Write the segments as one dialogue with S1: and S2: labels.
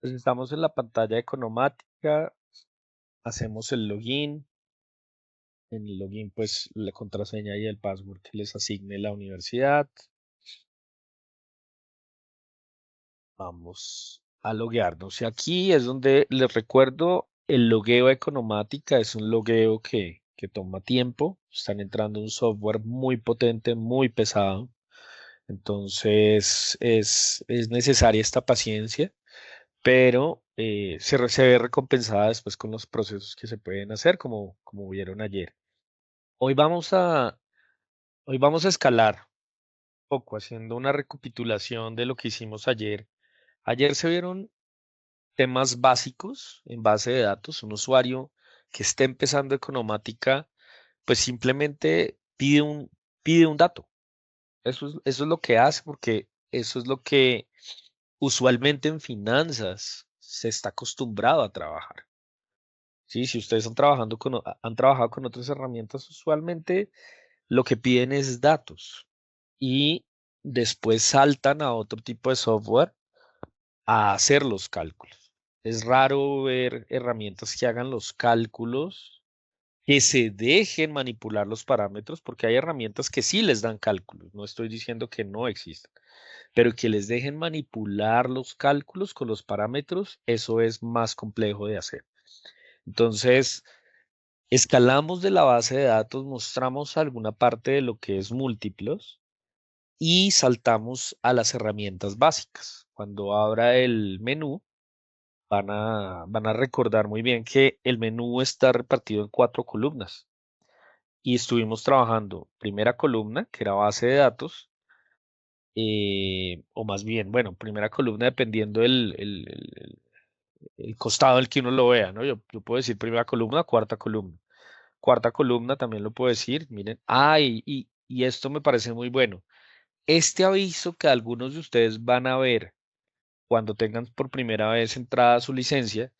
S1: Pues estamos en la pantalla de Economática, hacemos el login. En el login, pues la contraseña y el password que les asigne la universidad. Vamos a loguearnos. Y aquí es donde les recuerdo, el logueo a Economática es un logueo que toma tiempo. Están entrando un software muy potente, muy pesado. Entonces es necesaria esta paciencia, pero se ve recompensada después con los procesos que se pueden hacer, como vieron ayer. Hoy vamos a, hoy vamos a escalar un poco, haciendo una recapitulación de lo que hicimos ayer. Ayer se vieron temas básicos en base de datos. Un usuario que esté empezando Economática, pues simplemente pide un dato. Eso es lo que hace, porque eso es lo que usualmente en finanzas se está acostumbrado a trabajar. Sí, si ustedes han trabajado con otras herramientas, usualmente lo que piden es datos y después saltan a otro tipo de software a hacer los cálculos. Es raro ver herramientas que hagan los cálculos, que se dejen manipular los parámetros, porque hay herramientas que sí les dan cálculos. No estoy diciendo que no existan, pero que les dejen manipular los cálculos con los parámetros, eso es más complejo de hacer. Entonces, escalamos de la base de datos, mostramos alguna parte de lo que es múltiplos y saltamos a las herramientas básicas. Cuando abra el menú, van a recordar muy bien que el menú está repartido en 4 columnas y estuvimos trabajando primera columna, que era base de datos, o más bien, bueno, primera columna dependiendo el costado del que uno lo vea, ¿no? Yo puedo decir primera columna, cuarta columna. Cuarta columna también lo puedo decir, miren. Y esto me parece muy bueno. Este aviso que algunos de ustedes van a ver cuando tengan por primera vez entrada su licencia,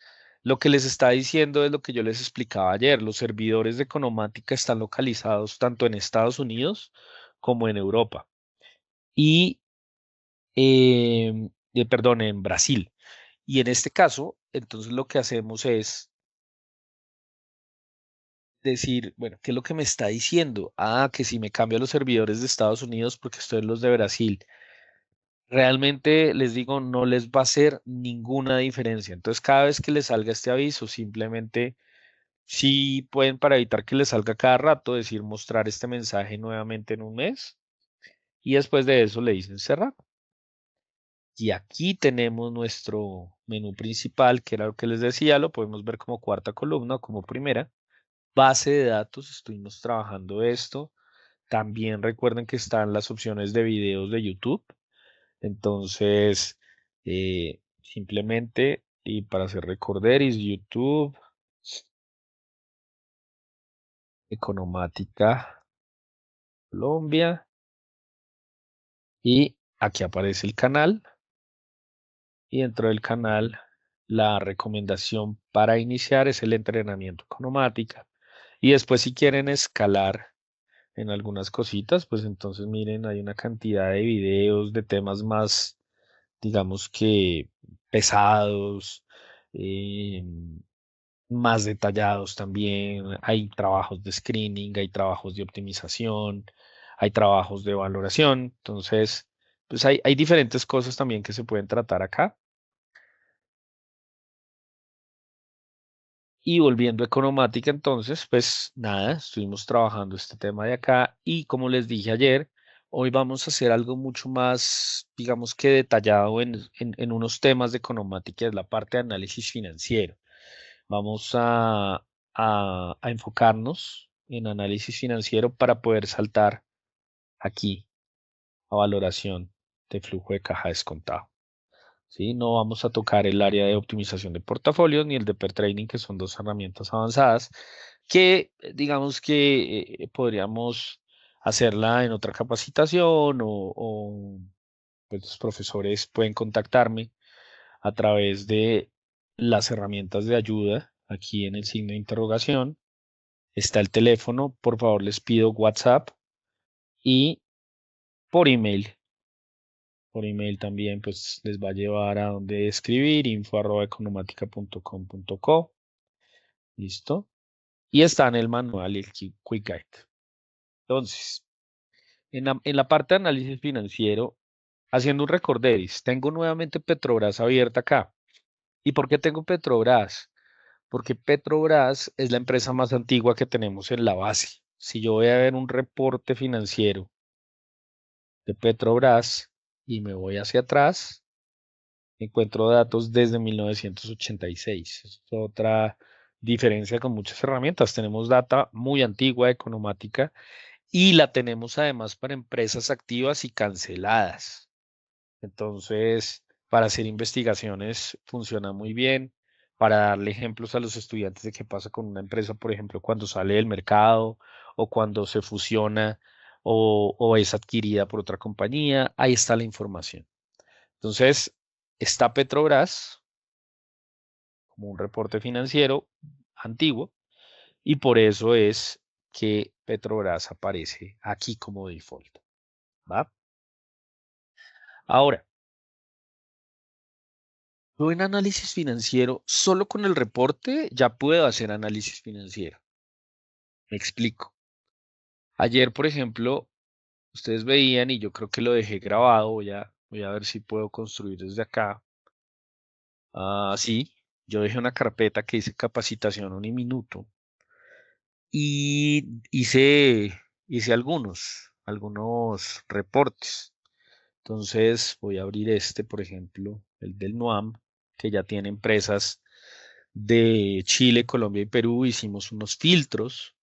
S1: lo que les está diciendo es lo que yo les explicaba ayer. Los servidores de Economática están localizados tanto en Estados Unidos como en Europa. Y, perdón, en Brasil. Y en este caso, entonces lo que hacemos es decir, bueno, ¿qué es lo que me está diciendo? Ah, que si me cambio a los servidores de Estados Unidos porque estoy en los de Brasil. Realmente les digo, no les va a hacer ninguna diferencia. Entonces, cada vez que les salga este aviso, simplemente sí pueden, para evitar que les salga cada rato, decir mostrar este mensaje nuevamente en un mes y después de eso le dicen cerrar. Y aquí tenemos nuestro menú principal, que era lo que les decía, lo podemos ver como cuarta columna o como primera. Base de datos, estuvimos trabajando esto. También recuerden que están las opciones de videos de YouTube. Entonces, simplemente, y para hacer recorderis, YouTube, Economática Colombia, y aquí aparece el canal, y dentro del canal, la recomendación para iniciar es el entrenamiento Economática. Y después, si quieren escalar en algunas cositas, pues entonces miren, hay una cantidad de videos de temas más, digamos que pesados, eh, más detallados también. Hay trabajos de screening, hay trabajos de optimización, hay trabajos de valoración. Entonces, pues hay diferentes cosas también que se pueden tratar acá. Y volviendo a Economática, entonces, pues nada, estuvimos trabajando este tema de acá y como les dije ayer, hoy vamos a hacer algo mucho más, digamos que detallado en unos temas de Economática, es la parte de análisis financiero. Vamos a enfocarnos en análisis financiero para poder saltar aquí a valoración de flujo de caja descontado. ¿Sí? No vamos a tocar el área de optimización de portafolios ni el de pair trading, que son dos herramientas avanzadas que digamos que podríamos hacerla en otra capacitación pues los profesores pueden contactarme a través de las herramientas de ayuda aquí en el signo de interrogación. Está el teléfono, por favor les pido WhatsApp y por email. por email también, pues les va a llevar a donde escribir, info@economatica.com.co. ¿Listo? Y está en el manual y el Quick Guide. Entonces, en la parte de análisis financiero, haciendo un recorderis, tengo nuevamente Petrobras abierta acá. ¿Y por qué tengo Petrobras? Porque Petrobras es la empresa más antigua que tenemos en la base. Si yo voy a ver un reporte financiero de Petrobras y me voy hacia atrás, encuentro datos desde 1986. Es otra diferencia con muchas herramientas. Tenemos data muy antigua, economática, y la tenemos además para empresas activas y canceladas. Entonces, para hacer investigaciones funciona muy bien. Para darle ejemplos a los estudiantes de qué pasa con una empresa, por ejemplo, cuando sale del mercado o cuando se fusiona o es adquirida por otra compañía, ahí está la información. Entonces, está Petrobras como un reporte financiero antiguo y por eso es que Petrobras aparece aquí como default. ¿Va? Ahora, yo en análisis financiero, solo con el reporte ya puedo hacer análisis financiero. Me explico. Ayer, por ejemplo, ustedes veían y yo creo que lo dejé grabado. Voy a ver si puedo construir desde acá. Ah, sí, yo dejé una carpeta que dice capacitación Uniminuto y hice algunos reportes. Entonces voy a abrir este, por ejemplo, el del NUAM, que ya tiene empresas de Chile, Colombia y Perú. Hicimos unos filtros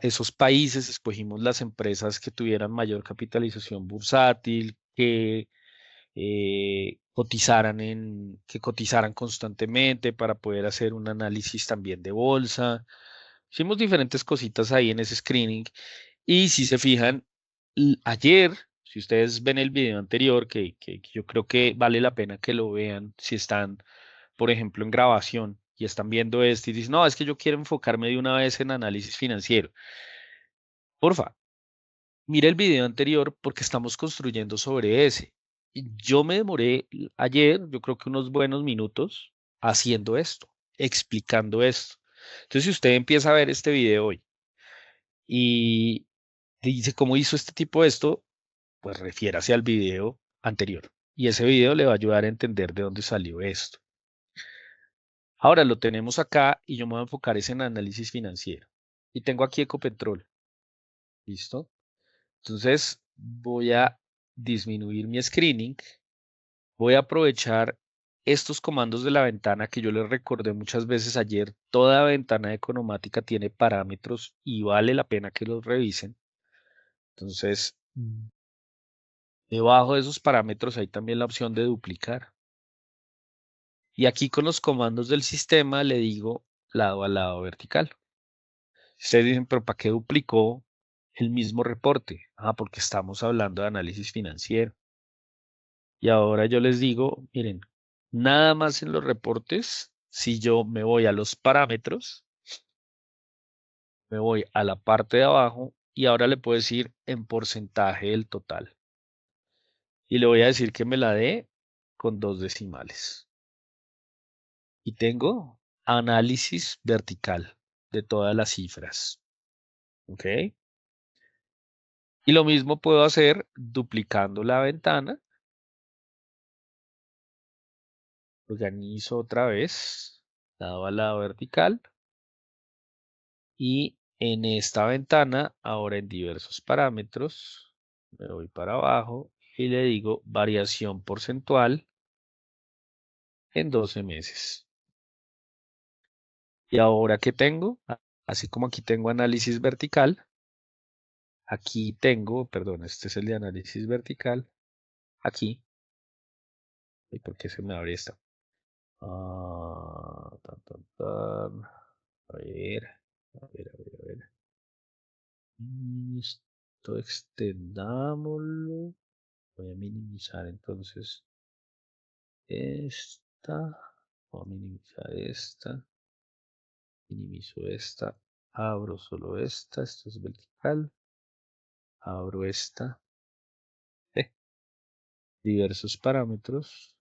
S1: esos países, escogimos las empresas que tuvieran mayor capitalización bursátil, que cotizaran constantemente para poder hacer un análisis también de bolsa. Hicimos diferentes cositas ahí en ese screening y si se fijan, ayer, si ustedes ven el video anterior, que yo creo que vale la pena que lo vean si están, por ejemplo, en grabación y están viendo esto y dicen, no, es que yo quiero enfocarme de una vez en análisis financiero. Porfa, mire el video anterior porque estamos construyendo sobre ese. Y yo me demoré ayer, yo creo que unos buenos minutos, haciendo esto, explicando esto. Entonces, si usted empieza a ver este video hoy y dice cómo hizo este tipo esto, pues refiérase al video anterior. Y ese video le va a ayudar a entender de dónde salió esto. Ahora lo tenemos acá y yo me voy a enfocar es en análisis financiero. Y tengo aquí Ecopetrol. ¿Listo? Entonces voy a disminuir mi screening. Voy a aprovechar estos comandos de la ventana que yo les recordé muchas veces ayer. Toda ventana de economática tiene parámetros y vale la pena que los revisen. Entonces, debajo de esos parámetros hay también la opción de duplicar. Y aquí con los comandos del sistema le digo lado a lado vertical. Ustedes dicen, pero ¿para qué duplicó el mismo reporte? Ah, porque estamos hablando de análisis financiero. Y ahora yo les digo, miren, nada más en los reportes, si yo me voy a los parámetros, me voy a la parte de abajo y ahora le puedo decir en porcentaje del total. Y le voy a decir que me la dé con 2 decimales. Y tengo análisis vertical de todas las cifras. ¿Ok? Y lo mismo puedo hacer duplicando la ventana. Organizo otra vez, lado a lado vertical. Y en esta ventana, ahora en diversos parámetros, me voy para abajo y le digo variación porcentual en 12 meses. Y ahora que tengo, así como aquí tengo análisis vertical, aquí tengo, perdón, este es el de análisis vertical, aquí, ¿y por qué se me abre esta? Tan, tan, tan. A ver, a ver, a ver, a ver. Esto extendámoslo. Voy a minimizar entonces esta. Voy a minimizar esta. Minimizo esta. Abro solo esta. Esto es vertical. Abro esta. diversos parámetros,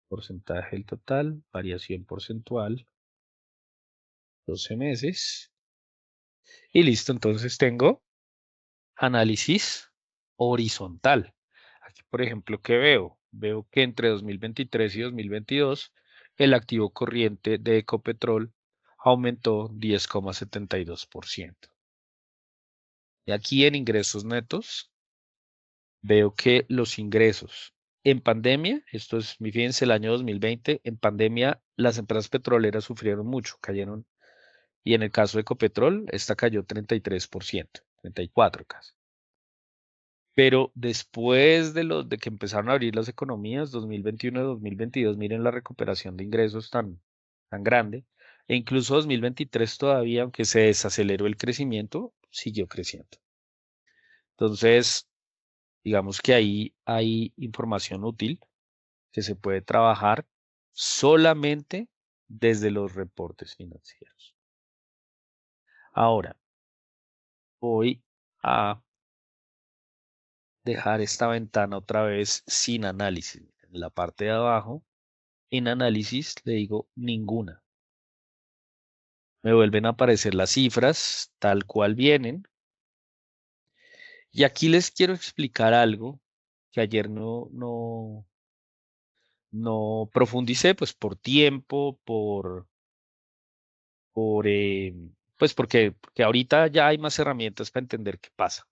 S1: porcentaje del total, variación porcentual, 12 meses. Y listo, entonces tengo análisis horizontal. Aquí, por ejemplo, ¿qué veo? Veo que entre 2023 y 2022 el activo corriente de Ecopetrol aumentó 10,72%. Y aquí en ingresos netos veo que los ingresos en pandemia, esto es, fíjense, el año 2020, en pandemia las empresas petroleras sufrieron mucho, cayeron, y en el caso de Ecopetrol, esta cayó 33%, 34% casi. Pero después de que empezaron a abrir las economías, 2021 y 2022, miren la recuperación de ingresos tan grande. E incluso 2023 todavía, aunque se desaceleró el crecimiento, siguió creciendo. Entonces, digamos que ahí hay información útil que se puede trabajar solamente desde los reportes financieros. Ahora, voy a dejar esta ventana otra vez sin análisis. En la parte de abajo, en análisis, le digo ninguna. Me vuelven a aparecer las cifras tal cual vienen. Y aquí les quiero explicar algo que ayer no profundicé, pues por tiempo, pues porque ahorita ya hay más herramientas para entender qué pasa.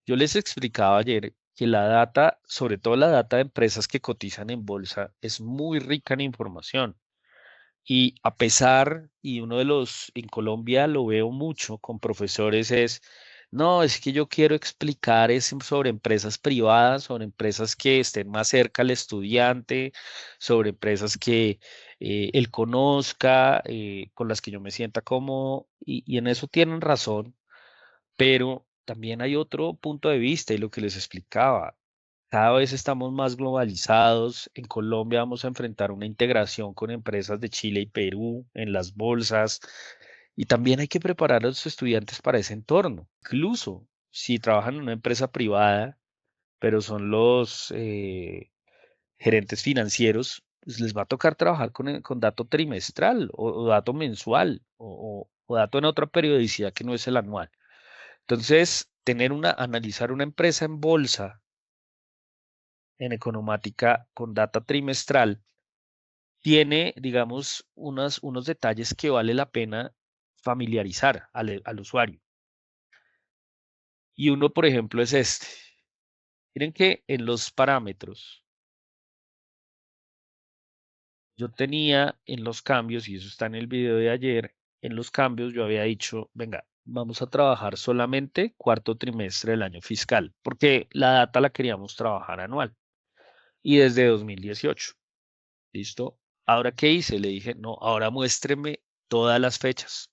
S1: Yo les explicaba ayer que la data, sobre todo la data de empresas que cotizan en bolsa, es muy rica en información. Y a pesar, y uno de los, en Colombia lo veo mucho con profesores, es, no, es que yo quiero explicar sobre empresas privadas, sobre empresas que estén más cerca al estudiante, sobre empresas que él conozca, con las que yo me sienta cómodo, y en eso tienen razón, pero también hay otro punto de vista y lo que les explicaba. Cada vez estamos más globalizados. En Colombia vamos a enfrentar una integración con empresas de Chile y Perú en las bolsas. Y también hay que preparar a los estudiantes para ese entorno. Incluso si trabajan en una empresa privada, pero son los gerentes financieros, pues les va a tocar trabajar con dato trimestral o dato mensual o dato en otra periodicidad que no es el anual. Entonces, analizar una empresa en bolsa en Economática con data trimestral tiene, digamos, unos detalles que vale la pena familiarizar al usuario. Y uno, por ejemplo, es este. Miren que en los parámetros, yo tenía en los cambios, y eso está en el video de ayer, en los cambios yo había dicho, venga, vamos a trabajar solamente cuarto trimestre del año fiscal, porque la data la queríamos trabajar anual. Y desde 2018. ¿Listo? Ahora, ¿qué hice? Le dije, no, ahora muéstreme todas las fechas.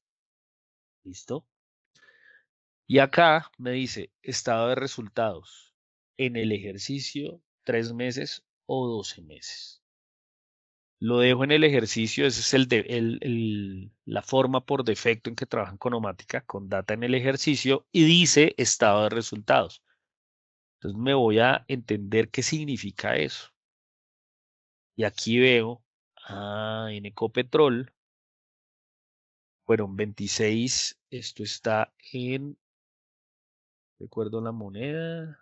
S1: ¿Listo? Y acá me dice, estado de resultados en el ejercicio, 3 meses o 12 meses. Lo dejo en el ejercicio, esa es la forma por defecto en que trabajan con Omática, con data en el ejercicio, y dice estado de resultados. Entonces me voy a entender qué significa eso. Y aquí veo, en Ecopetrol, fueron 26, esto está recuerdo la moneda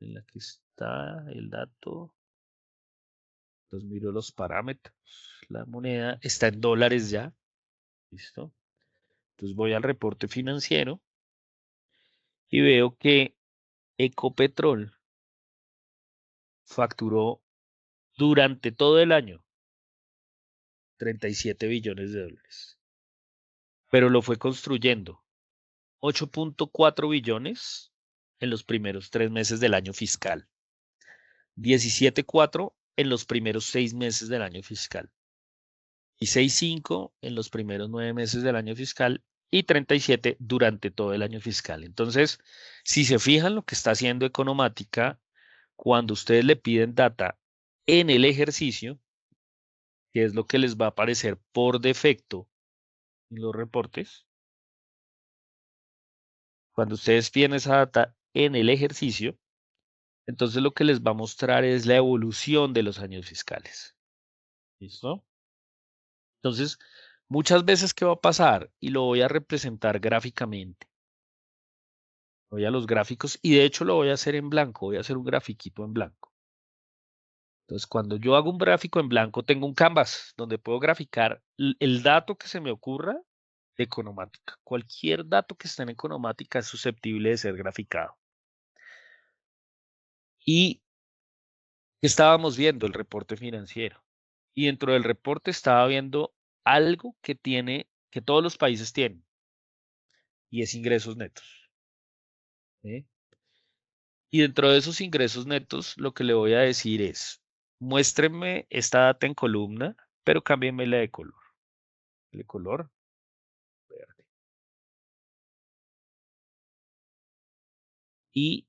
S1: en la que está el dato, entonces miro los parámetros, la moneda está en dólares ya, ¿listo? Entonces voy al reporte financiero y veo que Ecopetrol facturó durante todo el año 37 billones de dólares, pero lo fue construyendo 8,4 billones en los primeros 3 meses del año fiscal. 17,4 en los primeros 6 meses del año fiscal y 6,5 en los primeros 9 meses del año fiscal y 37 durante todo el año fiscal. Entonces, si se fijan lo que está haciendo Economática, cuando ustedes le piden data en el ejercicio, que es lo que les va a aparecer por defecto en los reportes, cuando ustedes piden esa data en el ejercicio, Entonces lo que les va a mostrar es la evolución de los años fiscales. ¿Listo? Entonces, muchas veces, ¿qué va a pasar? Y lo voy a representar gráficamente. Voy a los gráficos y de hecho lo voy a hacer en blanco. Voy a hacer un grafiquito en blanco. Entonces, cuando yo hago un gráfico en blanco, tengo un canvas donde puedo graficar el dato que se me ocurra de economática. Cualquier dato que esté en economática es susceptible de ser graficado. Y estábamos viendo el reporte financiero. Y dentro del reporte estaba viendo algo que todos los países tienen, y es ingresos netos. ¿Sí? Y dentro de esos ingresos netos, lo que le voy a decir es, muéstrenme esta data en columna, pero cámbienmela de color. El color verde. Y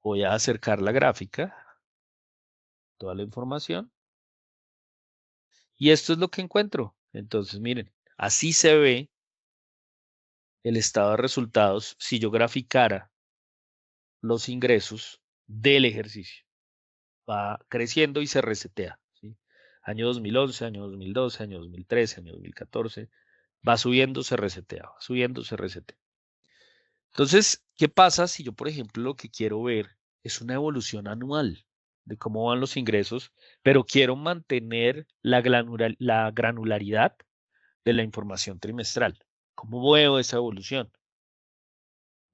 S1: voy a acercar la gráfica, toda la información, y esto es lo que encuentro. Entonces, miren, así se ve el estado de resultados si yo graficara los ingresos del ejercicio. Va creciendo y se resetea. ¿Sí? Año 2011, año 2012, año 2013, año 2014, va subiendo, se resetea, va subiendo, se resetea. Entonces, ¿qué pasa si yo, por ejemplo, lo que quiero ver es una evolución anual de cómo van los ingresos, pero quiero mantener la granularidad de la información trimestral? ¿Cómo veo esa evolución?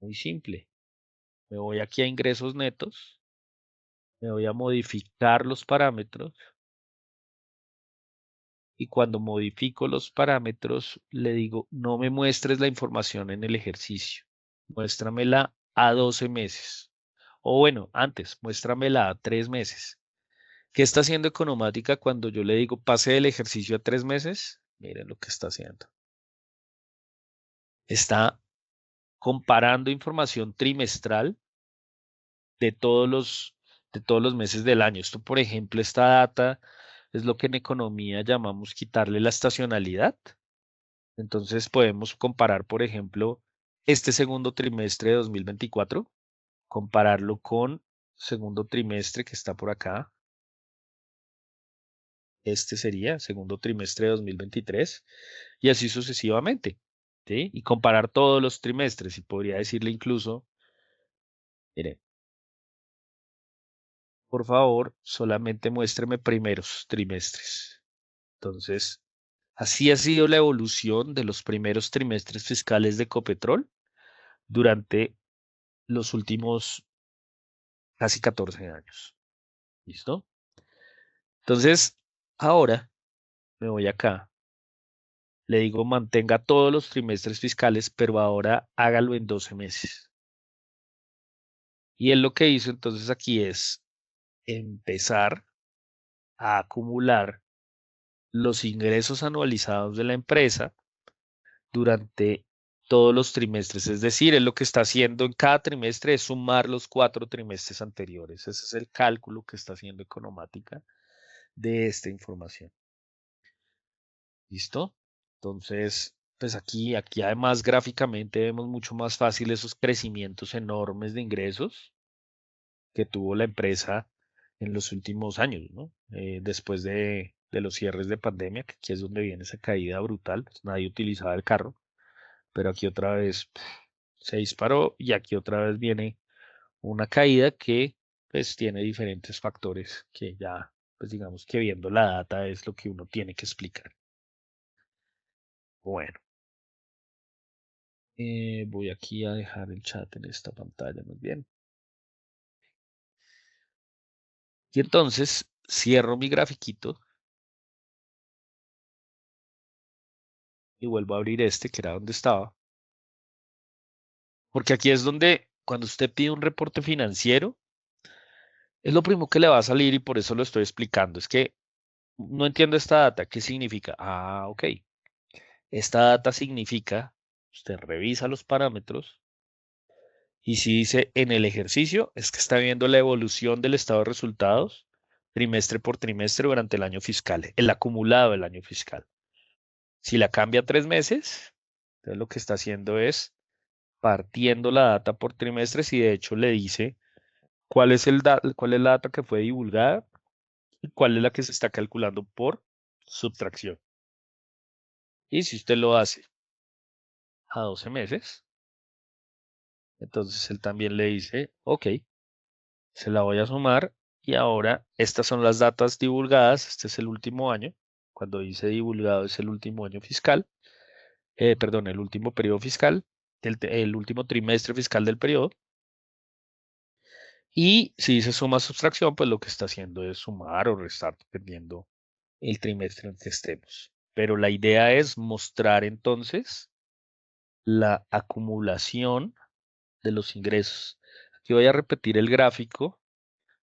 S1: Muy simple. Me voy aquí a ingresos netos, me voy a modificar los parámetros y cuando modifico los parámetros le digo, no me muestres la información en el ejercicio, muéstramela a 12 meses. O bueno, antes, muéstramela a 3 meses. ¿Qué está haciendo Economática cuando yo le digo pase del ejercicio a 3 meses? Miren lo que está haciendo. Está comparando información trimestral de todos de todos los meses del año. Esto, por ejemplo, esta data es lo que en economía llamamos quitarle la estacionalidad. Entonces podemos comparar, por ejemplo, este segundo trimestre de 2024, compararlo con segundo trimestre que está por acá. Este sería segundo trimestre de 2023 y así sucesivamente. ¿Sí? Y comparar todos los trimestres y podría decirle incluso, mire, por favor, solamente muéstreme primeros trimestres. Entonces, así ha sido la evolución de los primeros trimestres fiscales de Ecopetrol durante los últimos casi 14 años. ¿Listo? Entonces, ahora me voy acá, le digo mantenga todos los trimestres fiscales, pero ahora hágalo en 12 meses. Y él lo que hizo entonces aquí es empezar a acumular los ingresos anualizados de la empresa durante todos los trimestres. Es decir, él lo que está haciendo en cada trimestre es sumar los 4 trimestres anteriores. Ese es el cálculo que está haciendo Economática de esta información. ¿Listo? Entonces, pues aquí además gráficamente vemos mucho más fácil esos crecimientos enormes de ingresos que tuvo la empresa en los últimos años, ¿no? Después de los cierres de pandemia, que aquí es donde viene esa caída brutal, pues nadie utilizaba el carro, pero aquí otra vez se disparó y aquí otra vez viene una caída que pues tiene diferentes factores que ya, pues digamos que viendo la data es lo que uno tiene que explicar. Bueno, voy aquí a dejar el chat en esta pantalla, muy bien. Y entonces cierro mi grafiquito y vuelvo a abrir este, que era donde estaba, porque aquí es donde cuando usted pide un reporte financiero, es lo primero que le va a salir y por eso lo estoy explicando. Es que no entiendo esta data, ¿qué significa? Ah, ok. Esta data significa, usted revisa los parámetros y si dice en el ejercicio, es que está viendo la evolución del estado de resultados trimestre por trimestre durante el año fiscal, el acumulado del año fiscal. Si la cambia a 3 meses, entonces lo que está haciendo es partiendo la data por trimestres y de hecho le dice cuál es la data que fue divulgada y cuál es la que se está calculando por subtracción. Y si usted lo hace a 12 meses, entonces él también le dice, ok, se la voy a sumar y ahora estas son las datas divulgadas, este es el último año, cuando dice divulgado es el último año fiscal, perdón, el último periodo fiscal, el último trimestre fiscal del periodo. Y si dice suma subtracción, pues lo que está haciendo es sumar o restar dependiendo el trimestre en que estemos. Pero la idea es mostrar entonces la acumulación de los ingresos. Aquí voy a repetir el gráfico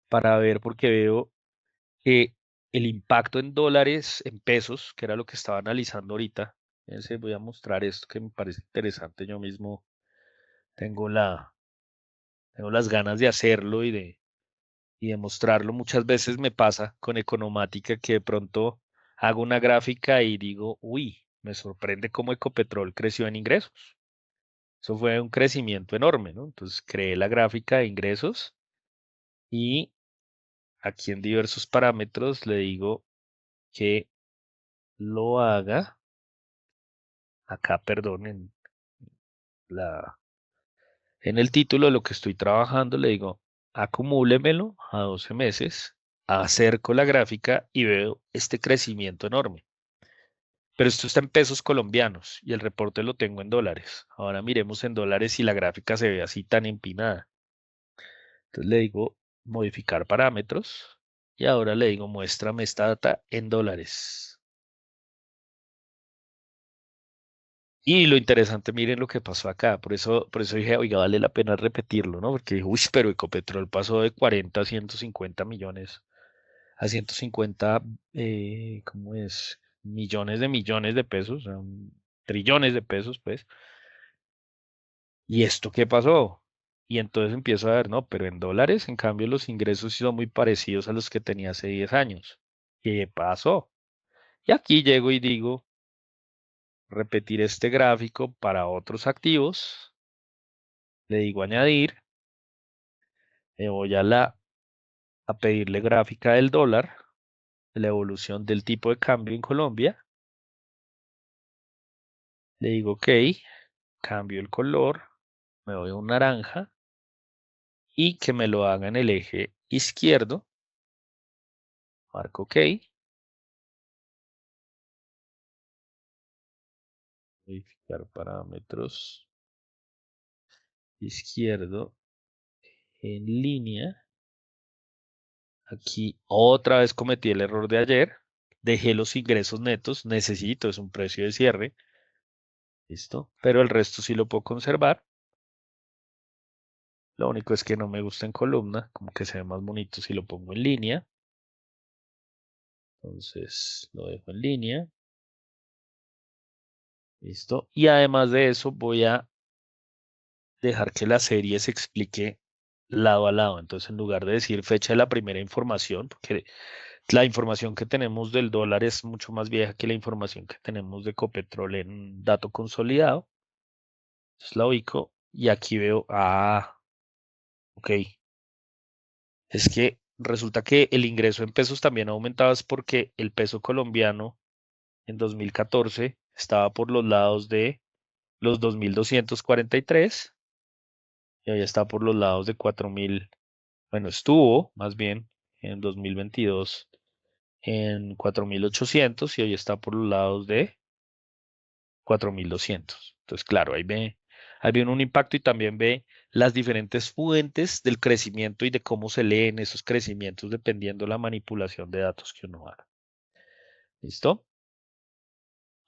S1: para ver porque veo que el impacto en dólares, en pesos, que era lo que estaba analizando ahorita. Fíjense, voy a mostrar esto que me parece interesante. Yo mismo tengo tengo las ganas de hacerlo y de mostrarlo. Muchas veces me pasa con Economática que de pronto hago una gráfica y digo, uy, me sorprende cómo Ecopetrol creció en ingresos. Eso fue un crecimiento enorme, ¿no? Entonces creé la gráfica de ingresos y aquí en diversos parámetros le digo que lo haga, acá, perdón, la, en el título de lo que estoy trabajando, le digo, acumúlemelo a 12 meses, acerco la gráfica y veo este crecimiento enorme. Pero esto está en pesos colombianos y el reporte lo tengo en dólares. Ahora miremos en dólares si la gráfica se ve así tan empinada. Entonces le digo modificar parámetros y ahora le digo muéstrame esta data en dólares. Y lo interesante, miren lo que pasó acá. Por eso dije, oiga, vale la pena repetirlo, ¿no? Porque dije, uy, pero Ecopetrol pasó de 40 a 150 millones, a 150, ¿cómo es? Millones de pesos, o sea, trillones de pesos, pues. ¿Y esto qué pasó? Y entonces empiezo a ver, no, pero en dólares, en cambio, los ingresos sí son muy parecidos a los que tenía hace 10 años. ¿Qué pasó? Y aquí llego y digo, repetir este gráfico para otros activos. Le digo añadir. Me voy a pedirle gráfica del dólar, de la evolución del tipo de cambio en Colombia. Le digo ok, cambio el color, me voy a un naranja y que me lo haga en el eje izquierdo. Marco ok. Modificar parámetros izquierdo en línea. Aquí otra vez cometí el error de ayer. Dejé los ingresos netos. Necesito, es un precio de cierre. Listo. Pero el resto sí lo puedo conservar. Lo único es que no me gusta en columna. Como que se ve más bonito si lo pongo en línea. Entonces lo dejo en línea. Listo. Y además de eso voy a dejar que la serie se explique lado a lado. Entonces en lugar de decir fecha de la primera información, porque la información que tenemos del dólar es mucho más vieja que la información que tenemos de Copetrol en dato consolidado. Entonces la ubico y aquí veo, ok, es que resulta que el ingreso en pesos también ha aumentado es porque el peso colombiano en 2014 estaba por los lados de los 2.243 y hoy está por los lados de 4.000, bueno, estuvo más bien en 2022 en 4.800 y hoy está por los lados de 4.200. Entonces, claro, ahí ve un impacto y también ve las diferentes fuentes del crecimiento y de cómo se leen esos crecimientos dependiendo la manipulación de datos que uno haga. ¿Listo?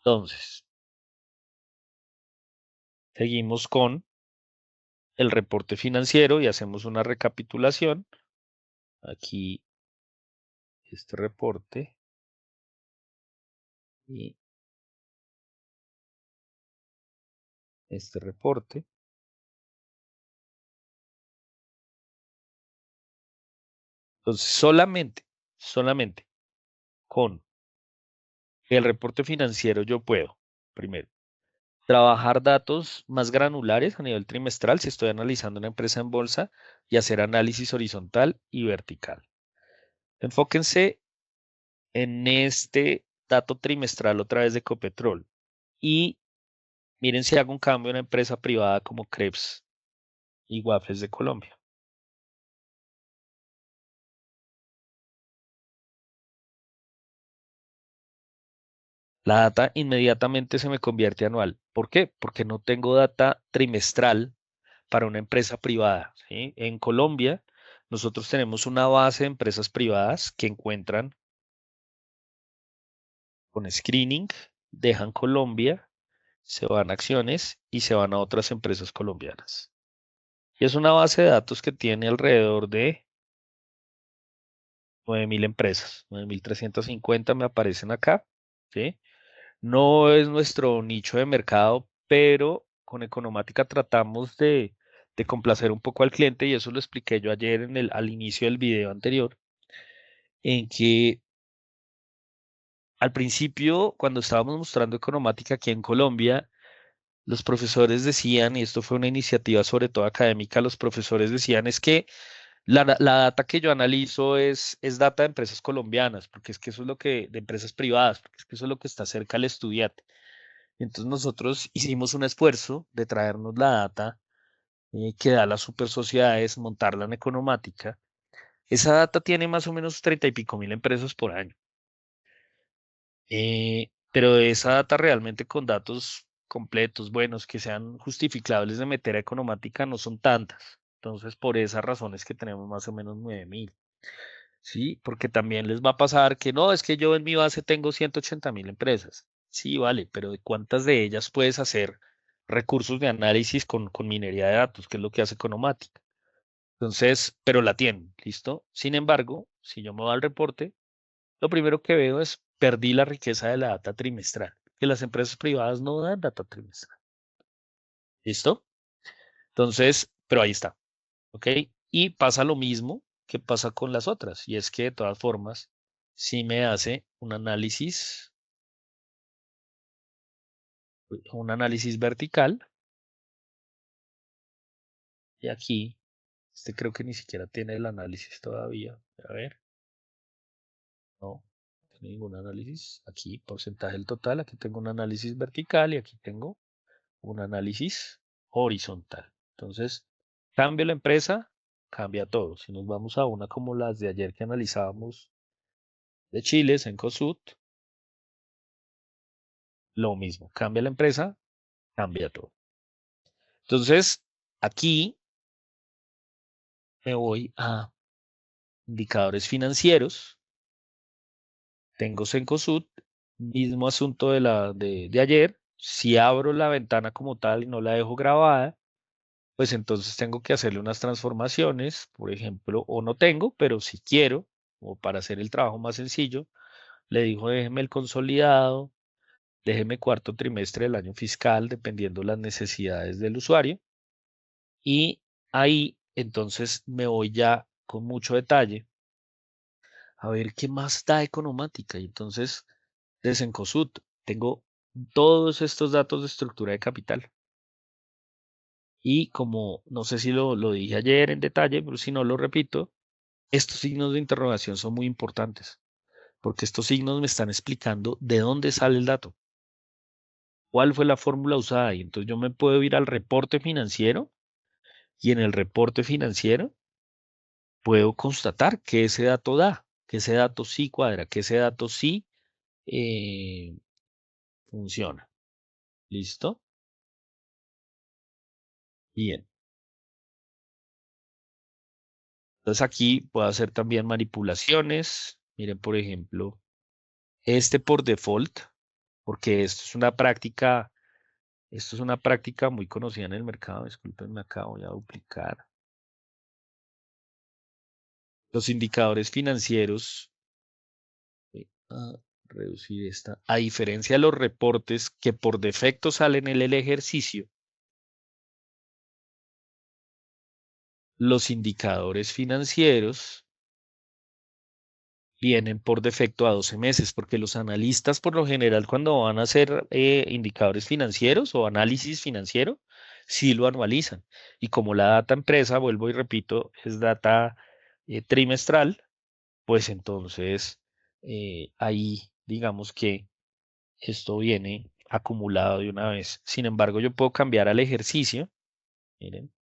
S1: Entonces, seguimos con el reporte financiero y hacemos una recapitulación. Aquí este reporte y este reporte. Entonces, solamente con el reporte financiero yo puedo, primero, Trabajar datos más granulares a nivel trimestral si estoy analizando una empresa en bolsa y hacer análisis horizontal y vertical. Enfóquense en este dato trimestral otra vez de Ecopetrol y miren si hago un cambio en una empresa privada como Krebs y Waffles de Colombia. La data inmediatamente se me convierte anual. ¿Por qué? Porque no tengo data trimestral para una empresa privada, ¿sí? En Colombia, nosotros tenemos una base de empresas privadas que encuentran con screening, dejan Colombia, se van a acciones y se van a otras empresas colombianas. Y es una base de datos que tiene alrededor de 9.000 empresas, 9.350 me aparecen acá, ¿sí? No es nuestro nicho de mercado, pero con Economática tratamos de complacer un poco al cliente y eso lo expliqué yo ayer al inicio del video anterior, en que al principio, cuando estábamos mostrando Economática aquí en Colombia, los profesores decían, y esto fue una iniciativa sobre todo académica, los profesores decían es que la data que yo analizo es data de empresas colombianas, porque es que eso es lo que, de empresas privadas, porque es que eso es lo que está cerca al estudiante. Entonces nosotros hicimos un esfuerzo de traernos la data que da las super sociedades, montarla en Economática. Esa data tiene más o menos 30 y pico mil empresas por año. Pero esa data realmente con datos completos, buenos, que sean justificables de meter a Economática no son tantas. Entonces, por esas razones que tenemos más o menos 9.000. Sí, porque también les va a pasar que no, es que yo en mi base tengo 180.000 empresas. Sí, vale, pero ¿de cuántas de ellas puedes hacer recursos de análisis con minería de datos, que es lo que hace Economática? Entonces, pero la tienen, ¿listo? Sin embargo, si yo me voy al reporte, lo primero que veo es perdí la riqueza de la data trimestral, que las empresas privadas no dan data trimestral. ¿Listo? Entonces, pero ahí está, ¿ok? Y pasa lo mismo que pasa con las otras, y es que de todas formas, si me hace un análisis vertical, y aquí, este creo que ni siquiera tiene el análisis todavía. A ver, no, no tiene ningún análisis. Aquí, porcentaje del total, aquí tengo un análisis vertical y aquí tengo un análisis horizontal. Entonces, cambio la empresa, cambia todo. Si nos vamos a una como las de ayer que analizábamos de Chile, Cencosud, lo mismo. Cambia la empresa, cambia todo. Entonces, aquí me voy a indicadores financieros. Tengo Cencosud, mismo asunto de ayer. Si abro la ventana como tal y no la dejo grabada, pues entonces tengo que hacerle unas transformaciones, por ejemplo, o no tengo, pero si quiero, o para hacer el trabajo más sencillo, le digo déjeme el consolidado, déjeme cuarto trimestre del año fiscal, dependiendo las necesidades del usuario, y ahí entonces me voy ya con mucho detalle a ver qué más da Economática. Y entonces, de Cencosud, tengo todos estos datos de estructura de capital. Y como no sé si lo dije ayer en detalle, pero si no lo repito, estos signos de interrogación son muy importantes, porque estos signos me están explicando de dónde sale el dato, cuál fue la fórmula usada. Y entonces yo me puedo ir al reporte financiero y en el reporte financiero puedo constatar que ese dato da, que ese dato sí cuadra, que ese dato sí eh, funciona. ¿Listo? Bien. Entonces aquí puedo hacer también manipulaciones. Miren, por ejemplo, este por default, porque esto es una práctica muy conocida en el mercado. Disculpenme, acá voy a duplicar. Los indicadores financieros, voy a reducir esta, a diferencia de los reportes que por defecto salen en el ejercicio, los indicadores financieros vienen por defecto a 12 meses, porque los analistas por lo general cuando van a hacer indicadores financieros o análisis financiero, sí lo anualizan. Y como la data empresa, vuelvo y repito, es data trimestral, pues entonces ahí digamos que esto viene acumulado de una vez. Sin embargo, yo puedo cambiar al ejercicio, miren,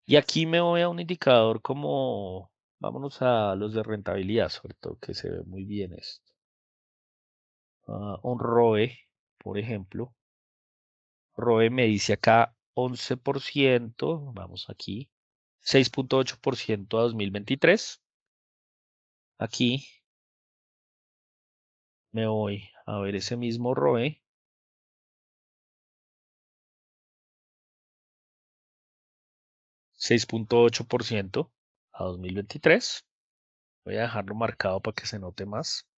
S1: y aquí me voy a un indicador como, vámonos a los de rentabilidad, sobre todo que se ve muy bien esto. Un ROE, por ejemplo. ROE me dice acá 11%, vamos aquí, 6,8% a 2023. Aquí me voy a ver ese mismo ROE, 6,8% a 2023. Voy a dejarlo marcado para que se note más.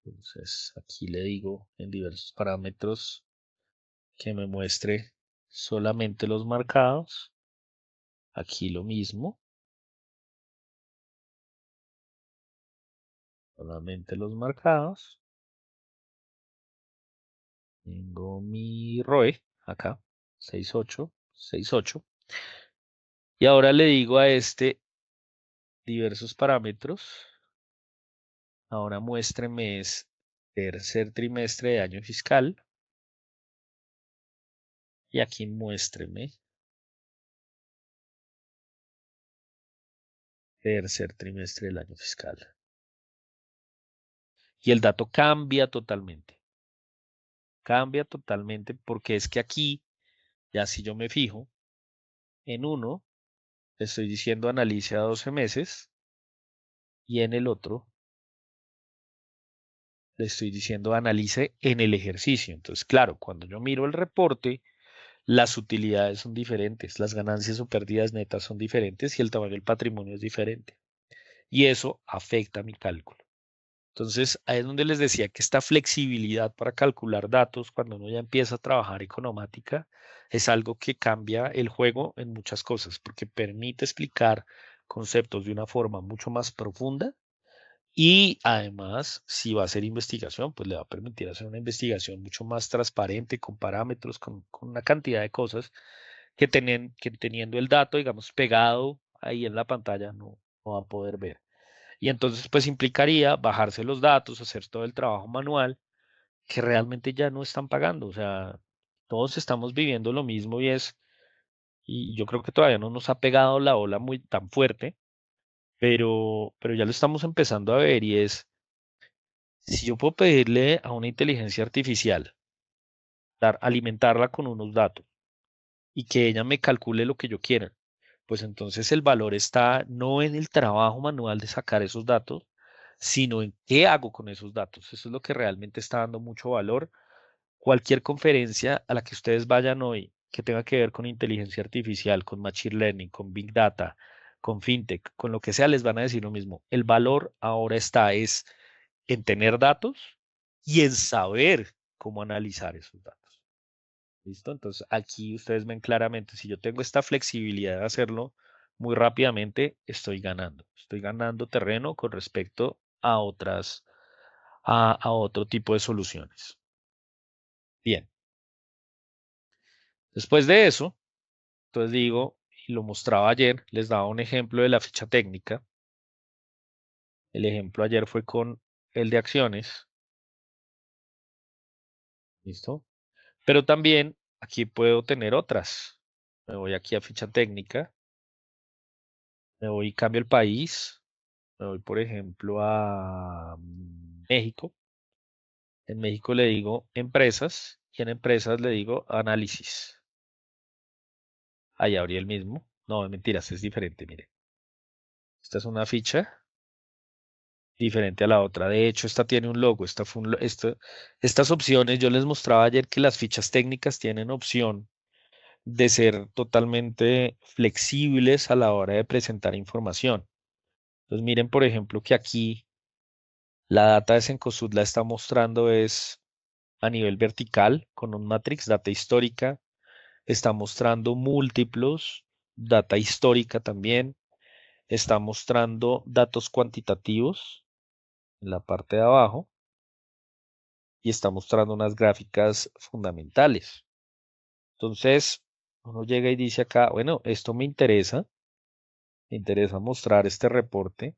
S1: Entonces, aquí le digo en diversos parámetros que me muestre solamente los marcados. Aquí lo mismo, solamente los marcados. Tengo mi ROE acá, 6,8, 6,8. Y ahora le digo a este diversos parámetros. Ahora muéstreme es tercer trimestre de año fiscal. Y aquí muéstreme tercer trimestre del año fiscal. Y el dato cambia totalmente. Cambia totalmente porque es que aquí, ya si yo me fijo, en uno le estoy diciendo analice a 12 meses y en el otro le estoy diciendo analice en el ejercicio. Entonces, claro, cuando yo miro el reporte, las utilidades son diferentes, las ganancias o pérdidas netas son diferentes y el tamaño del patrimonio es diferente. Y eso afecta mi cálculo. Entonces, ahí es donde les decía que esta flexibilidad para calcular datos, cuando uno ya empieza a trabajar economática, es algo que cambia el juego en muchas cosas, porque permite explicar conceptos de una forma mucho más profunda y además, si va a hacer investigación, pues le va a permitir hacer una investigación mucho más transparente, con parámetros, con una cantidad de cosas que teniendo el dato, digamos, pegado ahí en la pantalla, no va a poder ver. Y entonces, pues implicaría bajarse los datos, hacer todo el trabajo manual que realmente ya no están pagando. O sea, todos estamos viviendo lo mismo y yo creo que todavía no nos ha pegado la ola muy tan fuerte, pero ya lo estamos empezando a ver y es, si yo puedo pedirle a una inteligencia artificial, alimentarla con unos datos y que ella me calcule lo que yo quiera, pues entonces el valor está no en el trabajo manual de sacar esos datos, sino en qué hago con esos datos. Eso es lo que realmente está dando mucho valor. Cualquier conferencia a la que ustedes vayan hoy que tenga que ver con inteligencia artificial, con machine learning, con big data, con fintech, con lo que sea, les van a decir lo mismo. El valor ahora está es en tener datos y en saber cómo analizar esos datos. ¿Listo? Entonces aquí ustedes ven claramente, si yo tengo esta flexibilidad de hacerlo muy rápidamente, estoy ganando. Estoy ganando terreno con respecto a a otro tipo de soluciones. Bien, después de eso, entonces digo, y lo mostraba ayer, les daba un ejemplo de la ficha técnica. El ejemplo ayer fue con el de acciones. ¿Listo? Pero también aquí puedo tener otras. Me voy aquí a ficha técnica, me voy y cambio el país, me voy por ejemplo a México. En México le digo empresas y en empresas le digo análisis. Ahí abrí el mismo. No, mentiras, es diferente, mire. Esta es una ficha diferente a la otra. De hecho, esta tiene un logo. Estas opciones, yo les mostraba ayer que las fichas técnicas tienen opción de ser totalmente flexibles a la hora de presentar información. Entonces, miren, por ejemplo, que aquí la data de Cencosud la está mostrando es a nivel vertical con un matrix, data histórica. Está mostrando múltiplos, data histórica también. está mostrando datos cuantitativos en la parte de abajo y está mostrando unas gráficas fundamentales. Entonces, uno llega y dice acá, bueno, esto me interesa mostrar este reporte,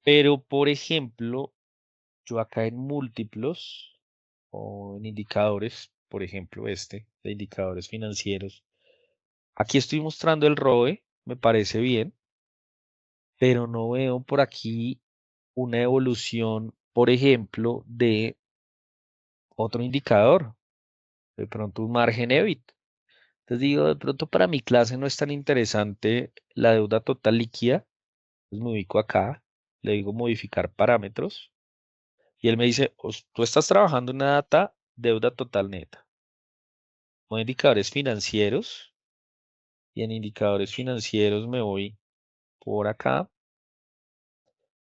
S1: pero por ejemplo, yo acá en múltiplos o en indicadores, por ejemplo, este de indicadores financieros, aquí estoy mostrando el ROE, me parece bien, pero no veo por aquí una evolución, por ejemplo, de otro indicador, de pronto un margen EBIT. Entonces digo, de pronto para mi clase no es tan interesante la deuda total líquida. Entonces me ubico acá, le digo modificar parámetros y él me dice, tú estás trabajando en una data deuda total neta. Voy a indicadores financieros y en indicadores financieros me voy por acá.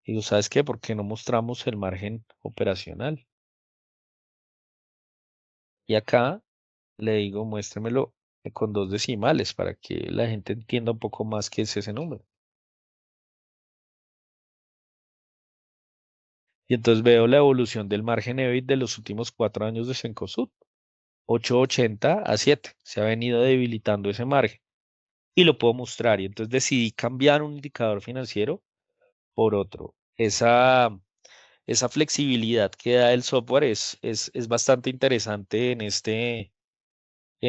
S1: Y digo, ¿sabes qué? ¿Por qué no mostramos el margen operacional? Y acá le digo, muéstremelo con dos decimales para que la gente entienda un poco más qué es ese número. Y entonces veo la evolución del margen EBIT de los últimos 4 años de Cencosud. 8.80 a 7. Se ha venido debilitando ese margen. Y lo puedo mostrar. Y entonces decidí cambiar un indicador financiero por otro. Esa flexibilidad que da el software es bastante interesante en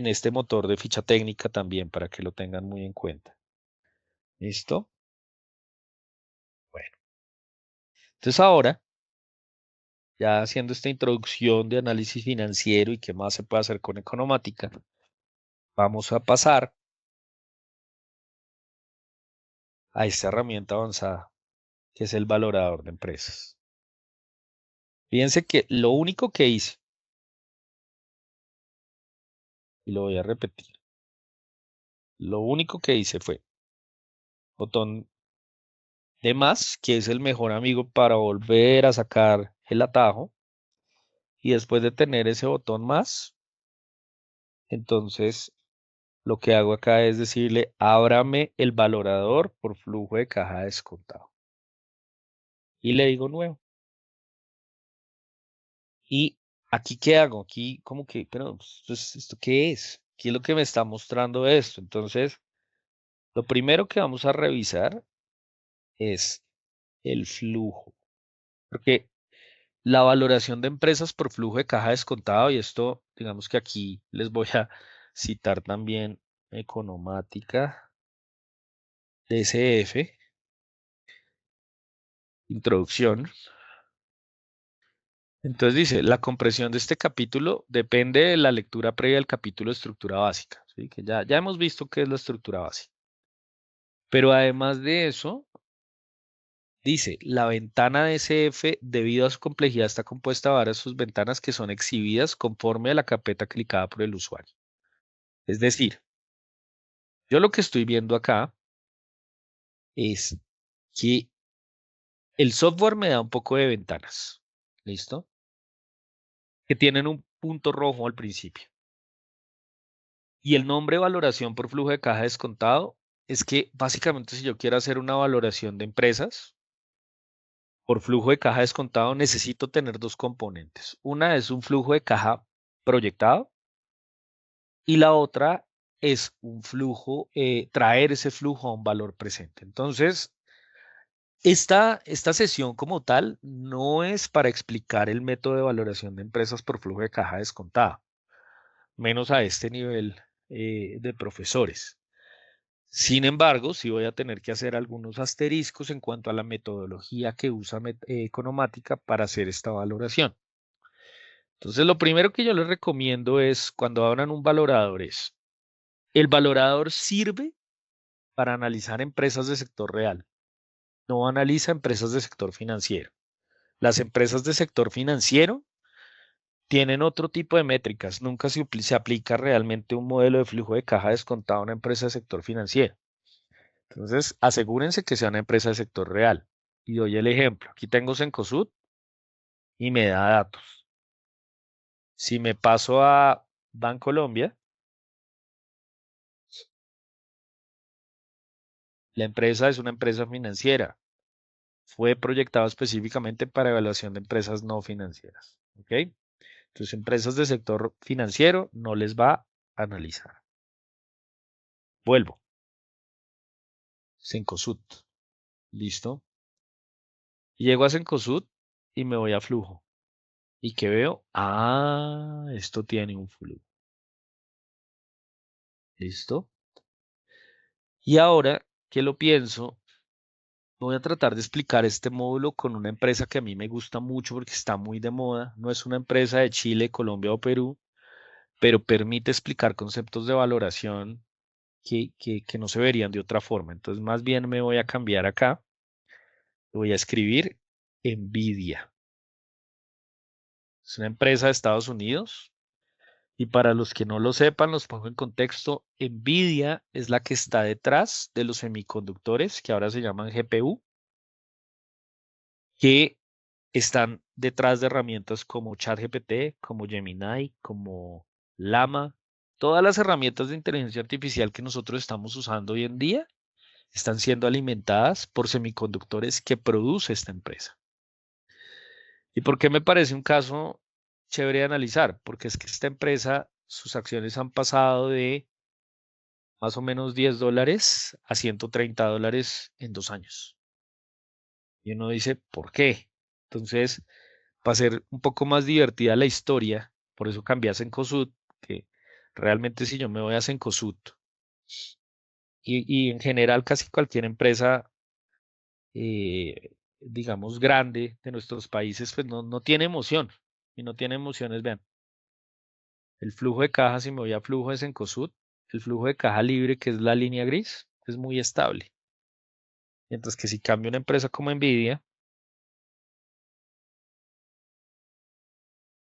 S1: este motor de ficha técnica también, para que lo tengan muy en cuenta. ¿Listo? Bueno, entonces ahora, ya haciendo esta introducción de análisis financiero y qué más se puede hacer con economática, vamos a pasar a esta herramienta avanzada, que es el valorador de empresas. Fíjense que lo único que hice, y lo voy a repetir, lo único que hice fue botón de más, que es el mejor amigo para volver a sacar el atajo, y después de tener ese botón más, entonces lo que hago acá es decirle, ábrame el valorador por flujo de caja descontado. Y le digo nuevo. Y aquí, ¿qué hago? Aquí como que, pero pues, ¿esto qué es? ¿Qué es lo que me está mostrando esto? Entonces, lo primero que vamos a revisar es el flujo. Porque la valoración de empresas por flujo de caja descontado, y esto, digamos que aquí les voy a citar también Economática DCF, introducción. Entonces dice, la compresión de este capítulo depende de la lectura previa del capítulo de estructura básica, ¿sí? Que ya hemos visto qué es la estructura básica. Pero además de eso, dice, la ventana DCF, debido a su complejidad, está compuesta de varias subventanas que son exhibidas conforme a la carpeta clicada por el usuario. Es decir, yo lo que estoy viendo acá es que el software me da un poco de ventanas, ¿listo? Que tienen un punto rojo al principio. Y el nombre valoración por flujo de caja descontado es que básicamente si yo quiero hacer una valoración de empresas por flujo de caja descontado, necesito tener dos componentes. Una es un flujo de caja proyectado y la otra es un flujo, traer ese flujo a un valor presente. Entonces, esta sesión como tal no es para explicar el método de valoración de empresas por flujo de caja descontado, menos a este nivel de profesores. Sin embargo, sí voy a tener que hacer algunos asteriscos en cuanto a la metodología que usa Economática para hacer esta valoración. Entonces, lo primero que yo les recomiendo es cuando abran un valorador es, el valorador sirve para analizar empresas de sector real, no analiza empresas de sector financiero. Las empresas de sector financiero tienen otro tipo de métricas, nunca se aplica realmente un modelo de flujo de caja descontado a una empresa de sector financiero. Entonces, asegúrense que sea una empresa del sector real. Y doy el ejemplo. Aquí tengo Cencosud y me da datos. Si me paso a Bancolombia, La empresa es una empresa financiera. Fue proyectado específicamente para evaluación de empresas no financieras. ¿Ok? Entonces, empresas del sector financiero no les va a analizar. Vuelvo. Cencosud. ¿Listo? Llego a Cencosud y me voy a flujo. ¿Y qué veo? Ah, esto tiene un flujo. ¿Listo? Y ahora que lo pienso, voy a tratar de explicar este módulo con una empresa que a mí me gusta mucho porque está muy de moda. No es una empresa de Chile, Colombia o Perú, pero permite explicar conceptos de valoración que no se verían de otra forma. Entonces, más bien me voy a cambiar acá. Voy a escribir Nvidia. Es una empresa de Estados Unidos. Y para los que no lo sepan, los pongo en contexto. Nvidia es la que está detrás de los semiconductores, que ahora se llaman GPU, que están detrás de herramientas como ChatGPT, como Gemini, como Llama. Todas las herramientas de inteligencia artificial que nosotros estamos usando hoy en día están siendo alimentadas por semiconductores que produce esta empresa. ¿Y por qué me parece un caso chévere de analizar? Porque es que esta empresa, sus acciones han pasado de más o menos $10 a $130 en 2 años. Y uno dice, ¿por qué? Entonces, para ser un poco más divertida la historia, por eso cambié a Cencosud, que realmente si yo me voy a Cencosud y en general casi cualquier empresa, digamos, grande de nuestros países, pues no tiene emoción. Y no tiene emociones, vean. El flujo de caja, si me voy a flujo de Cencosud, el flujo de caja libre, que es la línea gris, es muy estable. Mientras que si cambio una empresa como Nvidia,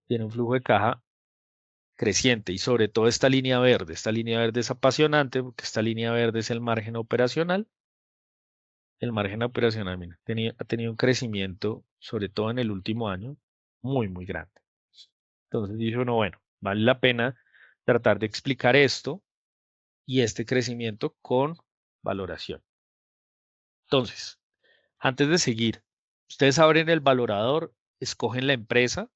S1: tiene un flujo de caja creciente y sobre todo esta línea verde. Esta línea verde es apasionante porque esta línea verde es el margen operacional. El margen operacional, mira, ha tenido un crecimiento, sobre todo en el último año, muy, muy grande. Entonces dice uno, bueno, vale la pena tratar de explicar esto y este crecimiento con valoración. Entonces, antes de seguir, ustedes abren el valorador, escogen la empresa,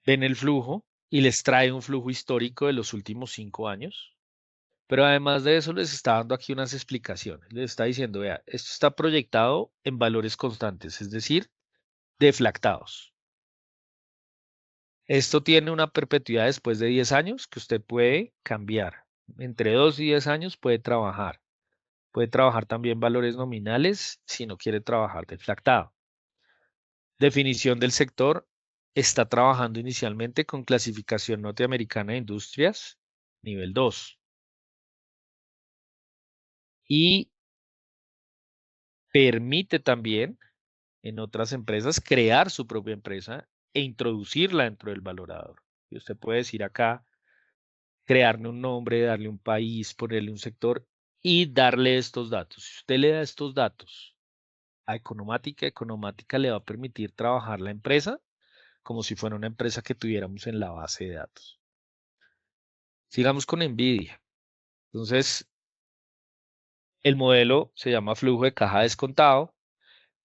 S1: ven el flujo y les trae un flujo histórico de los últimos 5 años. Pero además de eso, les está dando aquí unas explicaciones. Les está diciendo, vea, esto está proyectado en valores constantes, es decir, deflactados. Esto tiene una perpetuidad después de 10 años que usted puede cambiar. Entre 2 y 10 años puede trabajar. Puede trabajar también valores nominales si no quiere trabajar deflactado. Definición del sector. Está trabajando inicialmente con clasificación norteamericana de industrias, nivel 2. Y permite también en otras empresas crear su propia empresa e introducirla dentro del valorador. Y usted puede decir acá, crearle un nombre, darle un país, ponerle un sector y darle estos datos. Si usted le da estos datos a Economática, Economática le va a permitir trabajar la empresa como si fuera una empresa que tuviéramos en la base de datos. Sigamos con Nvidia. Entonces, el modelo se llama flujo de caja descontado.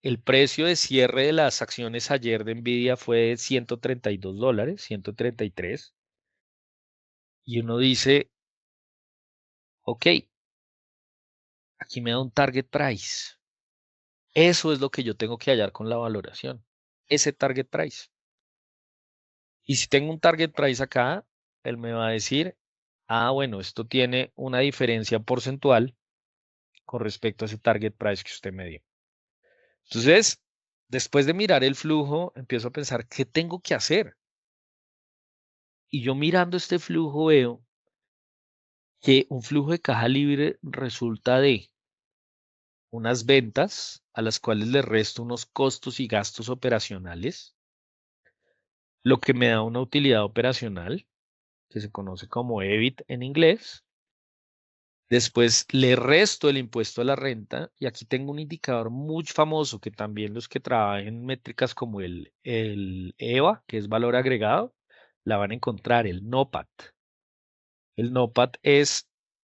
S1: El precio de cierre de las acciones ayer de Nvidia fue de $132, 133. Y uno dice, ok, aquí me da un target price. Eso es lo que yo tengo que hallar con la valoración. Ese target price. Y si tengo un target price acá, él me va a decir, ah, bueno, esto tiene una diferencia porcentual con respecto a ese target price que usted me dio. Entonces, después de mirar el flujo, empiezo a pensar, ¿qué tengo que hacer? Y yo mirando este flujo veo que un flujo de caja libre resulta de unas ventas a las cuales le resto unos costos y gastos operacionales, lo que me da una utilidad operacional, que se conoce como EBIT en inglés. Después le resto el impuesto a la renta y aquí tengo un indicador muy famoso que también los que trabajen en métricas como el EVA, que es valor agregado, la van a encontrar, el NOPAT. El NOPAT es